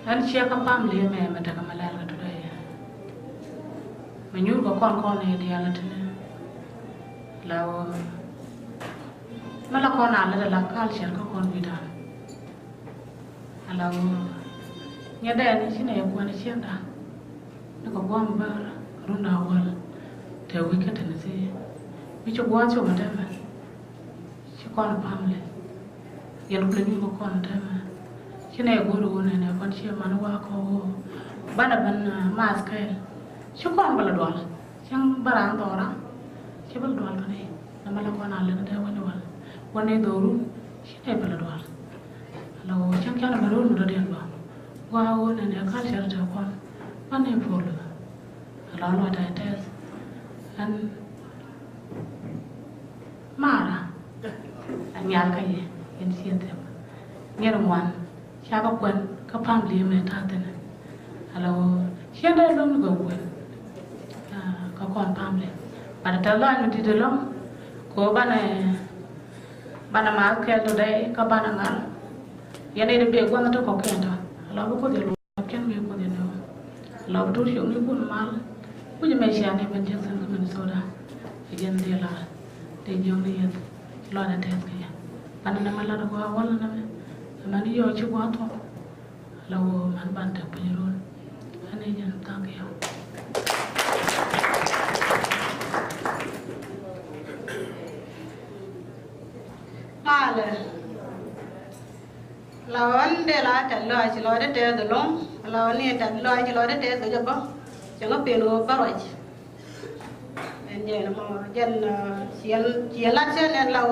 Speaker 10: anh chia các bám liền mẹ mà đã mà lại cái đấy mình nhủ có con này đi là thế này lao mà là con nào là làm cá chén có con gì đó lao nhà đây này chỉ này quan chiếc đó nó có quan bao lúc nào quan theo cái này gì ví dụ quan chỗ mà đây mà chỉ con là bám lên giờ lúc lên có con đây mà chỉ này có đồ này con chiếc mà nó qua có ban là ban mask cái chỉ con bao là đồ chẳng barang to đó chỉ bao đồ này nama la kona le nda wani wal wani doru shine bala dwal law chang chang na ru ndo den ba wa wo ne ne kal shar ta kon wani polo la lo da tes an mara an yal ka ye en sien te ngero wan cha ba kwen ka pam li me ta te na law sien da lo ngo kwen ka kon pam le para ta la no ti de lo ko bana ma ke to dai ka bana ngal yene de be gwana to ko kenta la ko de lo ken me ko de no la to shi ni ko mal ko je me sha ne ban jason ko men soda igen de la de jong ni yet lo na tes ke bana na mala ko wala na me man yo chi ko to la wo man ban ta pe ro ane jan ta ke yo
Speaker 8: mala lawan de la ta lo chi lo de te de long lawan ni ta lo chi lo de te so jo ba chẳng có tiền của bao rồi nên giờ nó dân chiến lát chứ nên là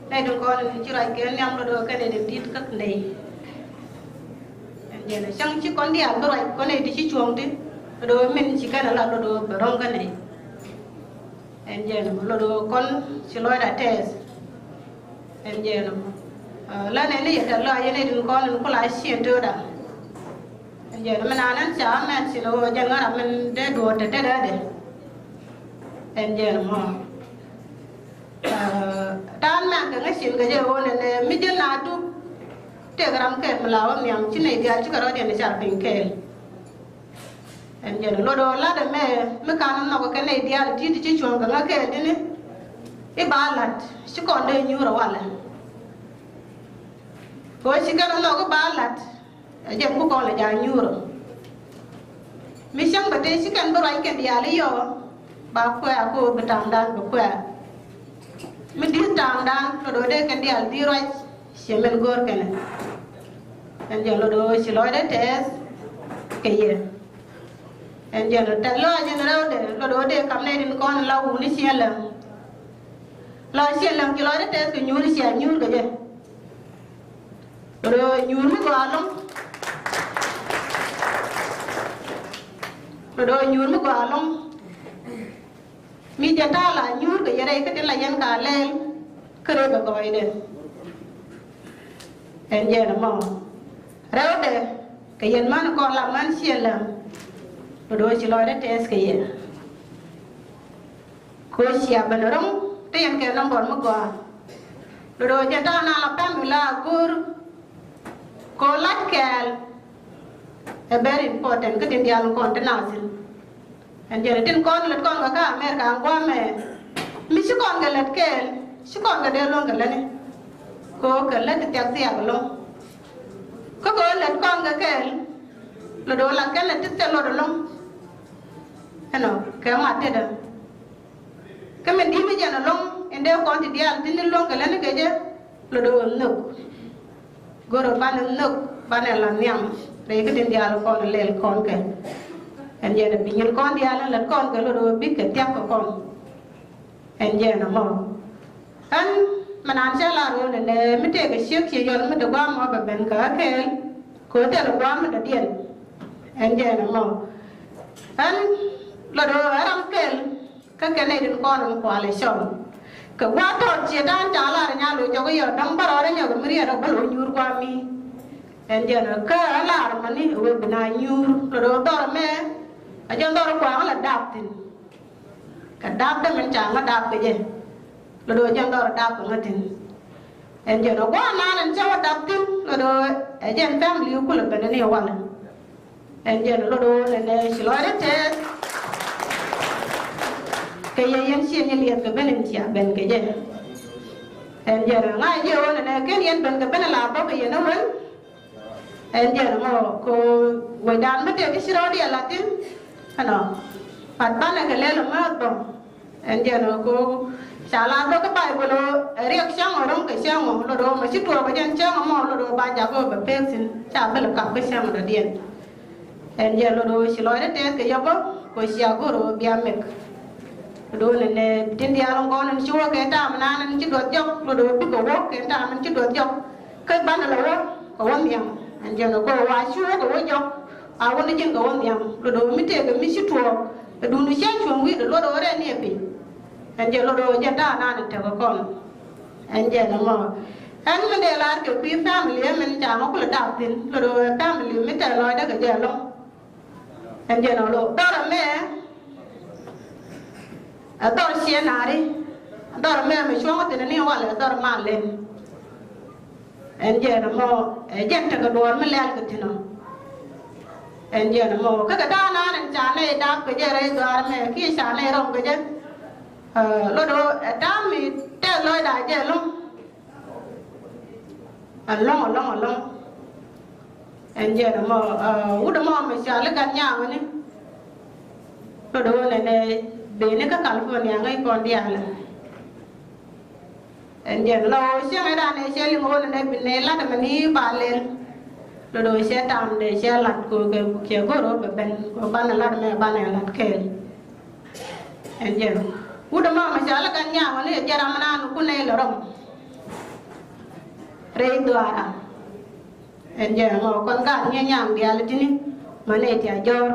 Speaker 8: đây đừng coi chưa lại cái nem nó được cái này được đi các này giờ là chẳng chỉ con đi ăn bao rồi con này thì chỉ chuồng đi rồi mình chỉ cái là nó được bờ rong cái này nên giờ nó được con chỉ nói đã test nên giờ là này này giờ là cái này đừng con nó có lại xuyên chưa đã giờ mình ăn ăn chả mình chỉ lo giờ ngã mình để đuổi để để em giờ mà đan mà cái xin cái giờ ôn này mình giờ nào tu để cái làm cái mà làm miếng chỉ này giờ chỉ cái đó để chả bình cái em giờ lo đồ là để mẹ can nó cái này dia thì chỉ chuông cái cái đấy nè cái ba lát chỉ còn đây nhiều rồi wala rồi chỉ cái nó cái ba lát giờ cũng còn là dài nhiều rồi mình sang bữa nay chỉ cần bữa anh cái đi ăn đi yo bà khỏe cô bị tràn đan bà khỏe mình đi tràn đan rồi đây cái đi ăn đi rồi xem mình gor cái này anh giờ rồi chỉ nói đấy thế cái gì anh giờ rồi lo cho nó để rồi đây cầm này đến con lau uống đi xe làm chỉ nói đấy thế cái nhú đi xe nhú cái gì rồi nhú mới qua lắm rồi nhún mới qua luôn mi giờ ta là nhún cái đây cái là dân cả lên cái đây bà gọi đây em giờ nó mò rồi đây cái dân mà nó còn làm ăn xia làm rồi chỉ nói đấy test cái gì cô xia bên đó tiền cái năm bọn mới qua rồi giờ ta nào là phải là cô lát kèl very important cái tiền dialog con tên nào xin anh giờ tên con lật con cả mẹ cả qua mẹ mi chỉ con cái lật cái chỉ con cái đeo luôn cái này cô cái lật tiệc gì à luôn có cô lật con cái là đồ là cái lật tiệc luôn luôn anh nói cái mặt thế đó cái mình đi bây giờ là luôn anh đeo con thì dialog tin luôn cái này cái gì là đồ nực goro ban nực ban này là nhầm đấy cái tiền dialog con lên con cái anh giờ là bị nhân con dialog là con cái rồi biết cái tiếc của con anh giờ nó mò anh mà anh sẽ là rồi nên mình thấy cái chiếc chỉ cho mình được qua mà bên cả cái có thể là qua mình đã điện anh giờ nó màu anh là đồ ở trong cái này đừng con đừng qua lại xong cái quá thôi chỉ đang trả lại nhà lối cho cái giờ đóng bao đó nhà cái mấy đó bao lối nhur qua mi anh giờ nó cái là mà ní ở bên này nhur là đồ to mẹ ở trong đó nó quá là đạp thì cái đạp đó mình chẳng có đạp cái gì là đồ trong đó là đạp của nó thì anh giờ nó quá nan anh sao đạp tim là đồ ở trên family của là bên này nhiều quá anh giờ nó đồ này chỉ nói đấy thế cái gì anh xem như liệt cái bên anh chia bên cái gì anh giờ nó ngay giờ này cái yên bên cái bên là bao cái gì nó vẫn anh giờ nó cô quay đàn mất cái gì đó đi là tiếng nó phát ban này cái lên mà đó anh giờ nó cô trả lại đó cái bài của nó riêng sáng ở trong cái sáng mà nó mà chỉ tua cái chân sáng mà nó ba giờ cô bật phim xin trả bên là cặp cái sáng mà nó điên anh giờ nó chỉ nói đấy cái gì đó cô xia cô rồi bia mệt rồi này trên địa long con anh chua cái ta mà anh chỉ đuổi dọc rồi biết có walk cái ta anh chỉ đuổi dọc cái ban là walk có vấn đề anh giờ nó có vài chua có walk dọc à vấn đề trên có vấn đề rồi mới thấy cái mới chỉ tua rồi nó sáng chuông biết rồi đó đấy nè bị anh giờ rồi giờ ta anh theo cái con anh giờ nó mà anh mình để lại kiểu phim family mình chẳng có là đào tiền rồi family mới trả lời đó cái giờ luôn anh giờ nó lộ đó là mẹ ở đó xe nào đi đó là mẹ mình xuống cái tiền này hoa là đó là mang lên anh giờ nó mò dân cái đồ mình lên cái tiền nó anh giờ nó mò cái đó nó anh trả này đáp cái giờ đây rồi mẹ kia trả này rong cái chứ lo đồ đáp mình trả lời đại giờ luôn long anh giờ nó mò út nó mò mình trả lấy căn nhà mình đi lo đồ này bên cái California ngay còn đi ăn anh giờ lo xem cái đàn này xem linh hồn này bên này là mình đi bà lên rồi đôi xe tam để xe lật của cái kia của rồi bên của ban là mẹ ban này lật kề anh giờ udah mà sẽ là căn nhà mà này giờ làm ăn cũng này là rộng rei doara anh giờ mà con gái nhà nhàng đi ăn đi mà này thì giờ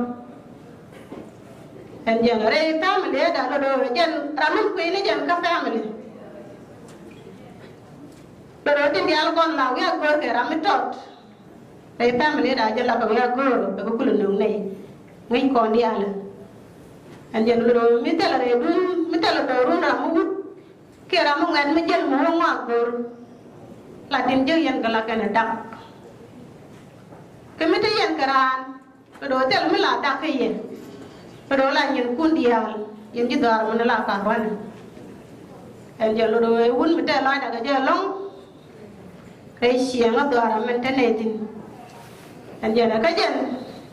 Speaker 8: anh giờ rei family đã rồi dân ramen queen dân các family rồi trên dia con nào cái cô cái ramen tot rei family đã dân là cái cô cái cô lần này ngay con đi ăn anh giờ rồi mình thấy là rei mình thấy là rồi ramen cái ramen ngan mình dân mua ngoại cô là tin chứ dân cái là cái này đặc cái mình thấy dân cái ran rồi thấy là mình là đặc cái gì rồi là những cuốn đi những cái đó mình là cả quan anh giờ rồi uốn mình thấy lại là cái giờ long cái xiềng nó đó mình thế này thì anh giờ là cái gì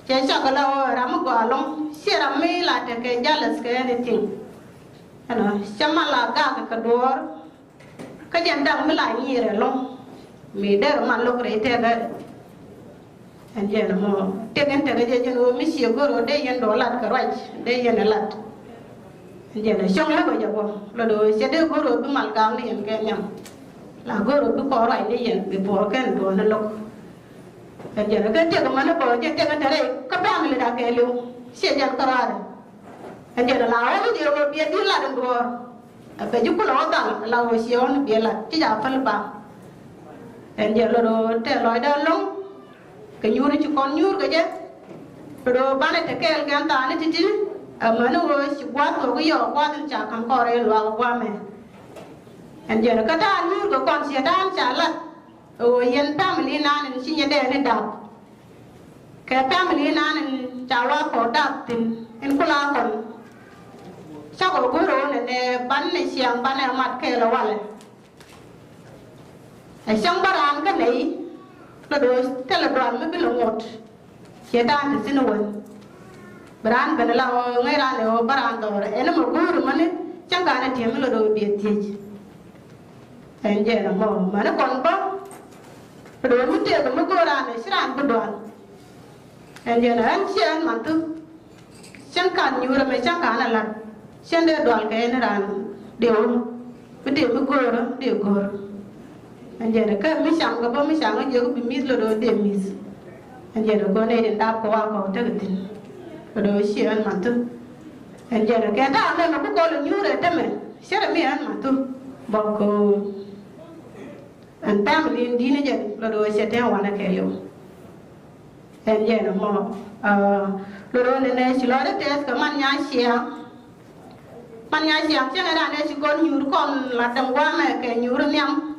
Speaker 8: chỉ cho cái lâu làm một long xia làm mấy là cái giờ là cái này thì anh nói xem mà là cái đó cái gì đang mới lại nhiều rồi long mình để mà lúc đấy thế cái anh giờ nó mà tiếc anh thấy cái gì nó mới xíu rồi đây anh đổ lạt cái rồi đây anh lạt anh giờ nó xong hết rồi giờ rồi rồi sẽ đưa rồi cứ mal cao này anh cái nhầm là rồi cứ có lại đây anh bị bỏ cái đồ nó lộc anh giờ nó cái tiếc mà nó bỏ tiếc anh thấy đấy có bao nhiêu là cái luôn sẽ dàn cái rồi anh giờ nó lao cái gì rồi biết đi là đừng đùa bây giờ cũng nó đang lao rồi xíu nó biết là chỉ là phân ba anh giờ rồi thế nói đó luôn cái nhur itu con nhur cái chứ rồi ban này cái anh ta này thì mà nó rồi quá thôi cái giờ quá thì chả cầm cò rồi loa qua mẹ anh giờ nó cái ta nhur của con xia đan chả là rồi hiện family na nên xin nhà đẻ nên đạp cái family na nên chả loa có đạp thì anh cũng la còn sao có cái rồi này ban này xiang ban này mặt cái là vậy ấy xong bắt ăn cái này là đối thế là đoàn mới biết là một chế ta thì xin lỗi brand bên là ngay ra nếu brand rồi em nó một guru mà này chẳng cả này thì mới là đối biệt thì anh giờ là mà nó còn bao rồi mới tiền mới guru ra này sẽ làm cái đoàn anh giờ là anh sẽ ăn mà tu chẳng cả nhiều là mấy chẳng cả là xem đây đoàn cái nó là điều bữa điểm bữa gor đó điểm gor anh giờ cái mấy sáng cái bao mấy sáng cái giờ cái mít rồi đó điểm mít anh giờ cái này đến đáp qua có thế cái tin rồi đó xí ăn mà tu anh giờ cái đó là nó cũng có là nhiều đấy thế mà xí là mấy ăn mà tu bảo cô anh ta mà đi này giờ rồi đó xí theo hoàn cái yêu anh giờ nó mà rồi đó nên xí lo đấy test cái man nhái xí man nhái xí chứ này là này xí con nhiều con là đầm qua mà cái nhiều rồi nhắm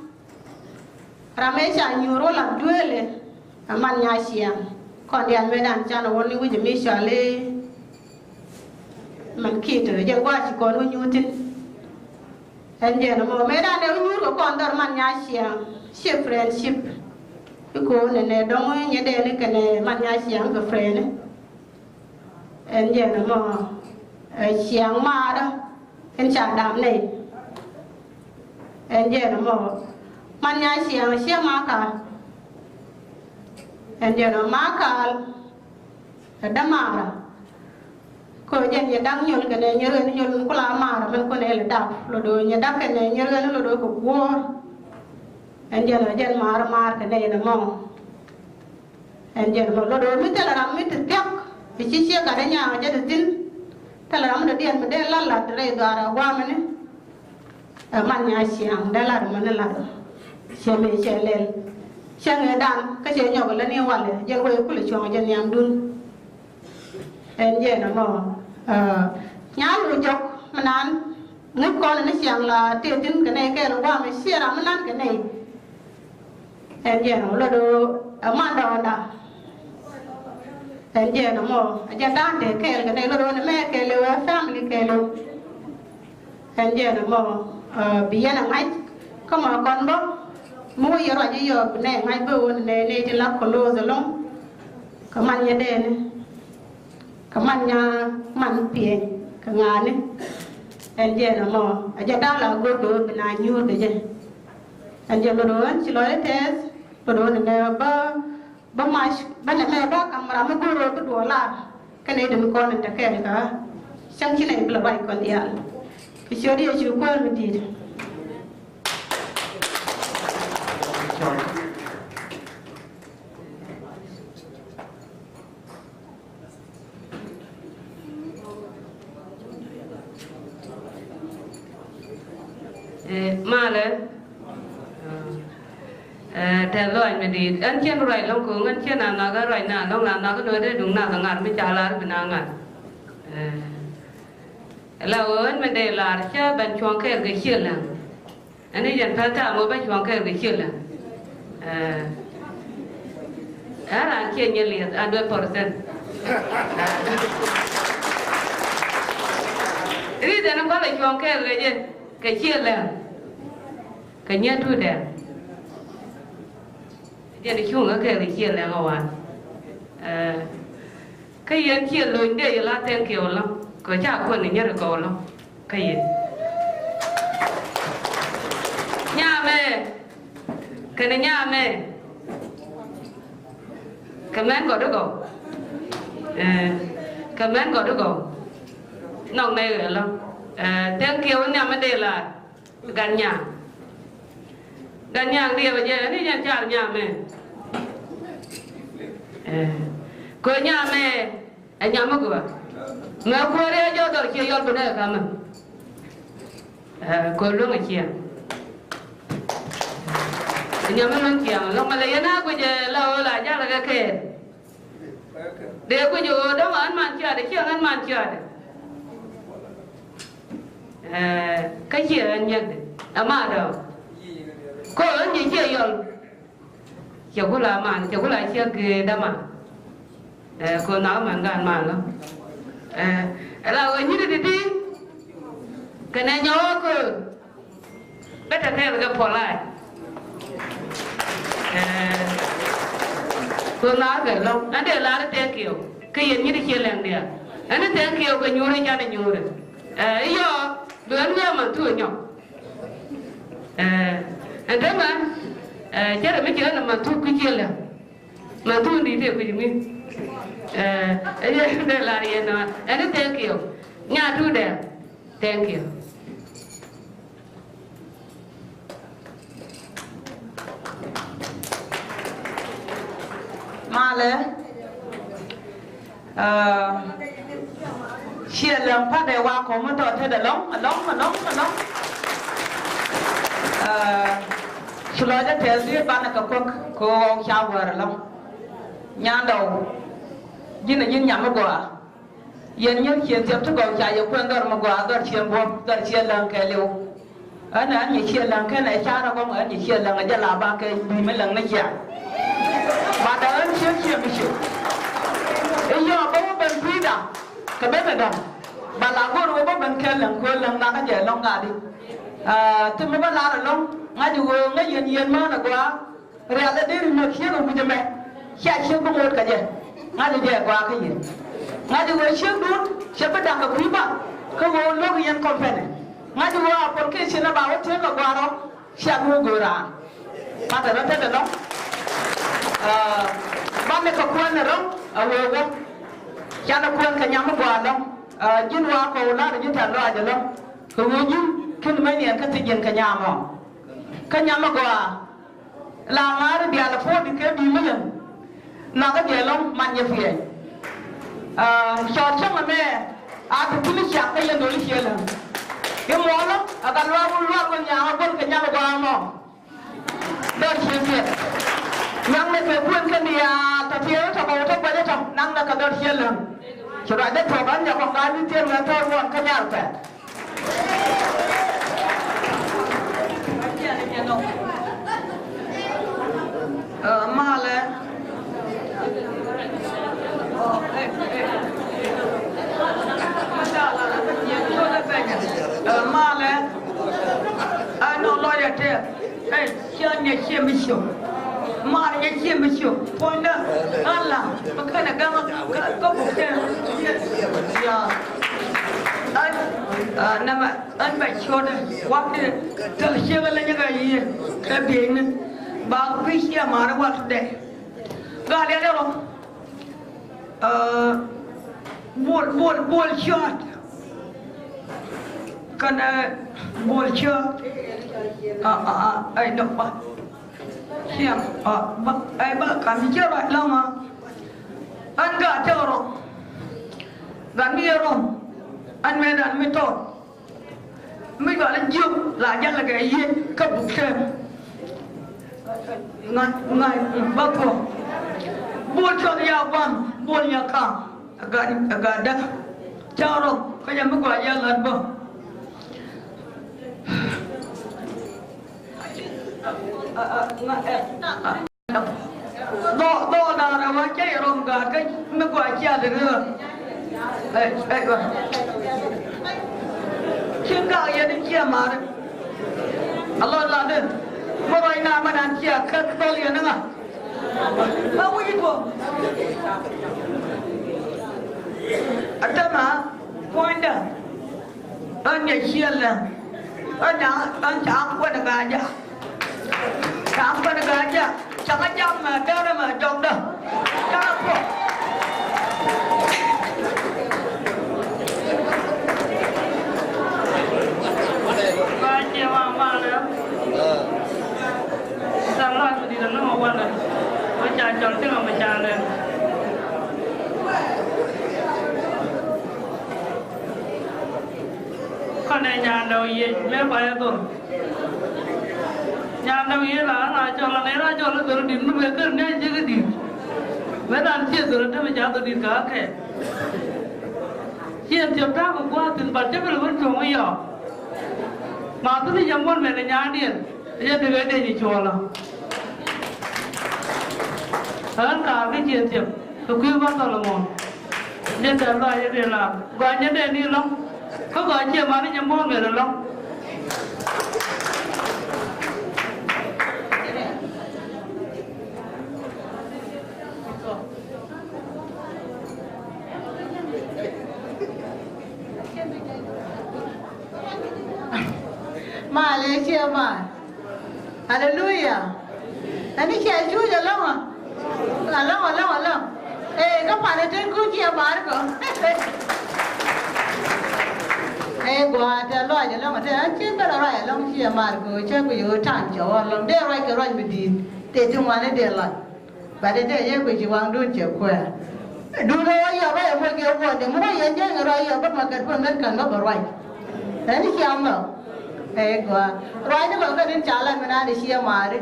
Speaker 8: ramesha nhiều rồi là đuôi man nhái xí còn đi ăn về đàn cha nó vẫn đi với mình xả lên mình khi từ giờ qua chỉ còn nhiều tin anh giờ nó mà mấy đàn đều nhiều rồi còn đó man nhái xí friendship cái cô này đông ấy nhớ đây cái này man nhái xí cái friend anh giờ nó mà xiang ma đó anh chả đam này anh giờ nó mà man nhái xiang ma cả anh giờ nó ma cả đam ma đó cô giờ nhà đang nhồi cái này nhồi có làm ma đó mình có này là đạp rồi nhà đạp cái này nhồi nó rồi có vua anh giờ nó dân ma cái này nó mong anh giờ nó rồi mới tới là làm mới thực tiết thì chỉ cả đấy nhà cho được tin thế là nó điện mình đây là đây đó qua mình ấy man nhà xiang đây là mình là xem mình xem lên xem người đàn cái chuyện nhỏ là nhiều hoàn liền dân quê cũng là chuồng dân nhàng đun em giờ nó nhá lùi chọc mình ăn nước con nó xiang là tiêu tin cái này cái là qua mình xia ra mình ăn cái này em giờ nó là đồ ở man đồ đó anh giờ nó mò giờ đang để cái này nó mẹ cái lưu family cái lưu anh giờ nó mò bây giờ là ngay có mà con bố mua giờ rồi giờ này ngay bữa này này thì là con lô rồi luôn cái man nhà đen này cái man nhà man tiền cái ngàn này anh giờ nó mò giờ đang là gối đồ bên này nhiều cái gì anh giờ đồ chỉ nói thế đồ này ba mai ba này ba camera mới gửi cái đồ là cái này đừng con này cái cả sang chi này là vậy còn đi ăn cái chỗ đi chịu quen mình đi
Speaker 11: mà lên theo loại mình đi anh chưa rồi long cũng anh chưa nào cái rồi nào long làm nào cái đôi đấy đúng nào thằng ngàn mới trả lại bên nào ngàn là ơn mình để là cho bên chuồng cái chia là anh ấy dần phát ra một bên chuồng cái chia là là chia nhiều liệt anh 2%. Ini jangan kau lagi chuang cái chia là cái nhát thôi đấy giờ đi chung cái chia là ngon cái gì chia luôn đây là tiền kiểu lắm có chả quên này nhớ được câu lắm cái gì nhà mẹ cái này nhà mẹ comment có được không comment có được không nòng này rồi lắm tiền kiểu nhà mình đây là gần nhà đi bây giờ đi nhà cha nhà mẹ cô nhà mẹ anh nhà cô mẹ cô đây cho tôi chơi yol bên đây cả mình cô luôn ở kia nhà mình luôn kia lúc mà lấy na cô giờ lâu là chắc là cái kề để cô giờ đó mà ăn màn chơi để chơi ăn màn chơi cái gì anh nhận mà đâu cô anh gì chơi yol cháu cô làm màn cháu cô lại chơi cái đó mà cô nói màn gan màn lắm là người như thế đi cái này nhỏ cô bây giờ theo cái phổ lại cô nói cái lông anh để là cái kiểu cái gì như thế kia làm đi anh để kiểu cái nhú này cho này nhú đấy giờ bữa nay mà thua nhóc anh thấy mà chắc là mấy chuyện là mà thua cái kia là mà thua đi theo cái gì mình đây là gì nó anh thank you nhà thu đẹp thank you
Speaker 8: Male. Chia lần phát đề qua có một tờ thế để lóng. Chú nói cho thế giới bán là các quốc cô ông chào vừa là lóng. Nhà đầu. Nhìn là nhìn nhắm qua. Yên nhớ chuyện tiếp tục ông chào yêu quen đợt mà qua đợt chiếm bom đợt chia lần cái liều. Ở này anh chia lần cái này cha nó không ở anh chia lần là là ba cái vì mấy lần nó già. Bà đã ấn chia mới chịu. Ý giờ bố bên quý đà. Cái bé này đồng. Bà là cô bố bên kia lần quên lần nào cái gì lông gà đi. Tôi mới bắt la rồi lông. Ngay dù ngay yên mà là quá. Rồi là đi một chiếc rồi bây giờ mẹ. Chạy chiếc có một cái gì. Ngay dù về qua cái gì. Ngay dù chiếc đút. Chiếc bắt đặt ở quý bà. Không có lúc yên con phê này. Ngay dù còn cái xin là bảo thế là qua đó. Chiếc mua gửi ra. Mà thật ra thế là lông. Ba mẹ có quen rồi đó. Ở quê không. Cha nó quen cả nhà nó qua lông. Nhìn qua cầu lá là như thằng loài rồi lông. Cứ ngồi như khi mấy年cái tình hình cả nhà mà qua là má nó bịa là phố đi cái đi mấy lần nó cái gì lông mạnh như vậy cho chắc là mẹ tôi cứ đi chặt cái gì đó đi chơi lần cái món lắm cái loa con nhà mà con cả nhà mà qua mà đó chơi chuyện năng này phải quên cái gì ta thiếu cho bố cho bây giờ chồng năng là cái đó chơi lần cho đại đất thổ bán nhà con gái đi tiền là thôi buồn cả nhà phải mà là mà là anh nói là thế ấy chơi nhà chơi mấy chiều mà nhà chơi mấy chiều point đó anh là cái này có một cái anh nằm anh phải cho đấy quá cái thật sự là những cái gì cái biển này bao cái gì mà nó quá đấy cái này đâu ball shot cái này ball shot ai đâu mà xem ai ba cái gì chơi vậy lâu mà anh cả chơi rồi gắn bia rồi anh mới tốt mới gọi là dương là nhân là cái gì cấp bục xem ngay bác cô buôn cho nhà quan buôn nhà càng agak dah cara kaya mới gọi jalan bang do là mà chạy rong gà cái mới gọi cha được nữa coi chuyện gà ya đi chia mà Allah là đi mà rồi nào mà đang chia cái to liền nữa bao nhiêu tuổi ada mah point dah anya chia là anh chẳng qua được gà chẳng qua được gà chẳng có chăm mà đâu đó mà trồng đâu đâu có ba chia mà nữa sao lại đi đến nó qua này mới trả chọn chứ mà trả này con này nhà đầu gì mấy bài tôi nhà đầu gì là cho là này là cho là tôi đi nó về cái này chứ cái gì mấy đàn chia tôi nó mới trả tôi đi cả cái chia chậm ra cũng qua từ bản chất là vẫn trồng ấy à mà tôi đi dòng con mẹ là nhà điên giờ từ cái đây thì chùa là hơn cả cái chia chậm tôi kêu bác tao là một nhân dân loại để làm gọi nhân dân đi lắm có gọi chia mà đi dòng con mẹ là lắm
Speaker 12: Malaysia mà Hallelujah anh đi chơi chú cho lâu à lâu ê các bạn ở trên khu chia bán cơ ê qua thì loại cho lâu mà thế anh chưa biết là loại lâu chia bán cơ chơi bây giờ chẳng cho lâu để loại cái loại bị đi để chúng ta để lại bà đây đây cái chỉ vang đun chè khoe đun rồi giờ bây giờ mới kêu qua thì mới giờ chơi rồi giờ bắt mà cái con ngân cần nó bảo rồi đấy thì sao mà cái qua rồi nó bảo cái đến trả lại mình ăn đi xia mà đi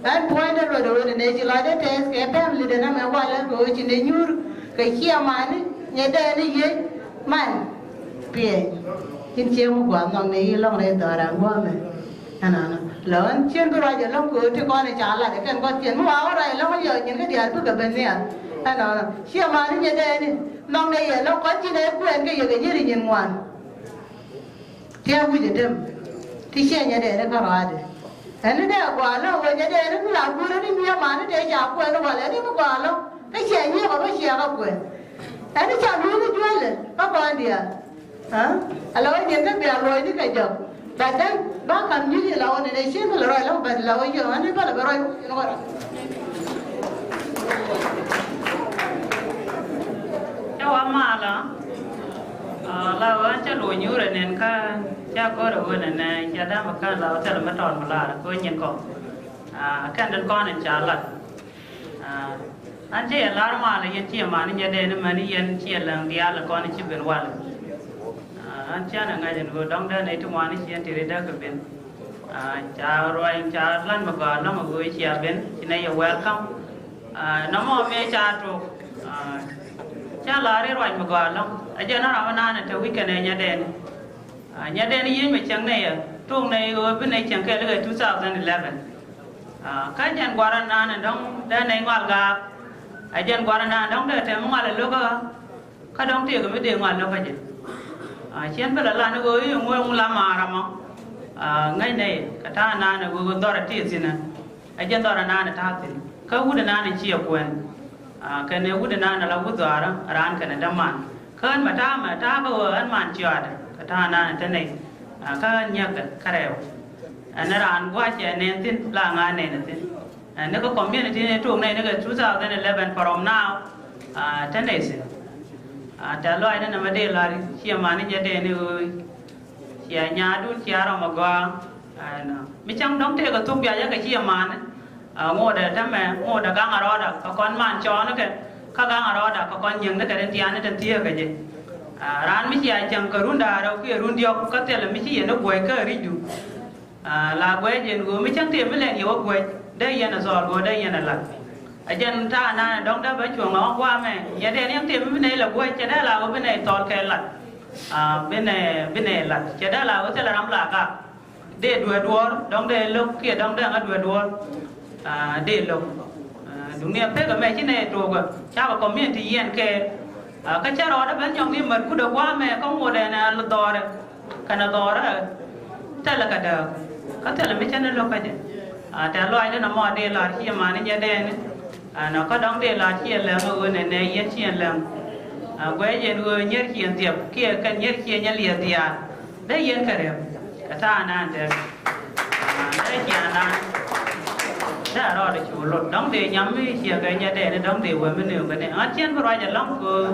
Speaker 12: anh point rồi này chỉ lại đấy test cái family để nó mà qua là rồi chỉ để nhur cái xia mà đi nhà đây đi gì man bia chính chiếu một quả ngon này long này tờ đàng hoàng này anh lớn chuyên cái rồi giờ long cứ thì con này trả lại để cần con tiền mua áo này long giờ những cái điện cứ gặp bên này anh xia mà đi nhà đây đi long này giờ long có chi đấy quên cái gì cái gì đi nhìn ngoan theo quy định thì xe nhà đây nó có rồi đấy anh đây quả long rồi nhà đây nó cứ làm vui nó đi mua mà nó để trả quên nó vào lấy đi mua quả long cái xe nhiều mà cái xe có quên anh đi trả luôn cái chuối lên có con đi hả alo nhìn cái bèo rồi đi cái chợ bà đang bác cầm như thế nào này xem là rồi lắm bà lâu giờ anh ấy bảo là rồi nó gọi
Speaker 13: cháu mà là anh cháu lùi nhú rồi nên cả cháu có rồi này cháu đã mà cả là cháu là mất tròn mà là có nhìn con cái đứa con này cháu là anh chị là mà là yên chị mà nên đây mà nên yên chị là dia là con chị bên ngoài anh cha là ngày giờ đông đó này chúng anh chị thì đã cái bên cha rồi cha lần mà có nó mà vui chị bên thì này welcome nó mà mẹ cha trụ cha là rồi mà có lắm ở chỗ nó làm ăn này thì weekend này nhà đèn yên mà chẳng này trung này ở bên này chẳng cái là 2011 cái dân qua này đông đây này ngoài gặp ai dân qua này đông đây thì ngoài là lúc cái đông thì cũng đi ngoài lúc cái gì chuyện bây giờ là nó gọi ngôi làm mà ngay này cái thằng nào nó gọi đó là tiền gì nè ai dân đó là nào là thằng tiền cái vụ đó là chia quen cái này vụ đó là vụ đó là ran cái này đam man cái mà ta có anh man chia đấy cái thằng nào thế này cái nhạc cái rêu anh ran qua chơi nên tin là ngay này tin nó có community này trung này nó cái 2011 from now thế này xin ta loại này mà đây là chia mà này đây này chia nhà đun chia ra mà qua mình chẳng đóng thế cái thuốc bia cái chia mà ngô để thế mà ngô để gang ở đó có con man cho nó cái gang ở đó có con những nó cái tiền nó tiền tiền cái gì ran mình chia chẳng cái run đà đâu cái run điệu có thể là mình chia nó quay cái ridu là quay gì nữa mình chẳng tiền mình lại nhiều quay đây là giỏi quay đây là lật ở trên ta na đóng đã với chuồng nó qua mẹ nhà đèn em tìm bên này là quay cho đó là ở bên này toàn cái lật bên này lật cho đó là ở thế là nắm là cả để đùa đóng để lúc kia đóng đang ở đùa để lúc đúng nè thế cả mẹ trên này rồi cha và có miếng thì yên cái cha đó đã bên trong đi mật cũng được qua mẹ có một đèn là to đấy cái nào to đó thế là cả đời có thể là mấy chân nó lúc cái gìแต่ลอยนั่นมอเดลาที่มานี่จะได้nó có đóng đề là chia là người này này yên chia là quay về người nhớ chuyện tiệp kia cần nhớ kia nhớ liền thì đấy yên cái đẹp cái ta nan thế đấy chia nan đã rồi để chủ luật đóng đề nhắm với chia cái nhà đề nó đóng đề với mình nhiều cái này ở trên rồi giờ lắm cứ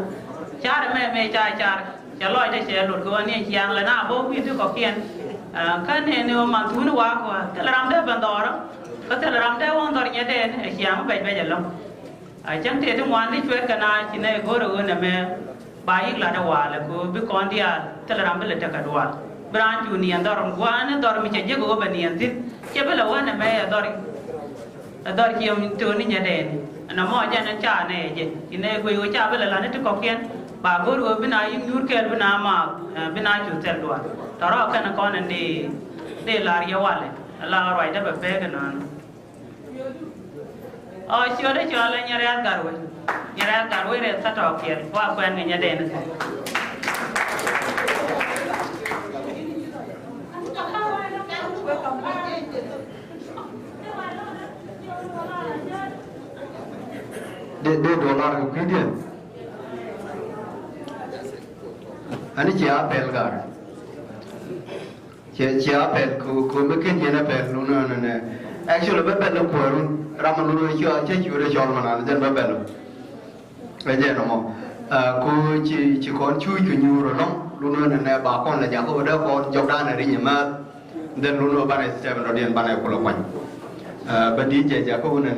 Speaker 13: cha mẹ cha lôi để chia luật của anh ấy chiang là na bố biết có kiên cái này nếu mà thu nó quá quá cái là làm đấy bằng đó có thể là làm đấy ông đó nhà đề này chiang bây giờ lắm chẳng thể trong quan đi chuyện cái này chỉ này có rồi nè mẹ bài là đâu là có biết con đi thế là làm bây giờ cái đó branch union đó làm quan đó mình chỉ có bên union thì cái bây giờ nè mẹ đó kia mình tôi đi nhà đề nó mọi chuyện nó trả này chứ chỉ này có trả bây giờ là nó có kiên bà có rồi bên này những cái bên nào mà bên này chủ thể đó đó cái nó con đi là riêng là rồi đó bề cái nó chưa đấy cho lên nhà ra cả rồi để sát học kia qua quen người nhà đền
Speaker 6: để $1 cái tiền anh ấy chỉ apel cả chỉ apel cô mới kinh nghiệm apel luôn nè actually bé bé nó quay luôn Raman lu chưa chịu cho mà là dân bé luôn bây giờ nó cô chỉ còn chui chủ nhiều rồi lắm luôn nè bà con là nhà cô đó con dọc đan này đi nhà mà dân luôn ban này sẽ bên đó điện ban này cô là quanh bên đi chơi cô nè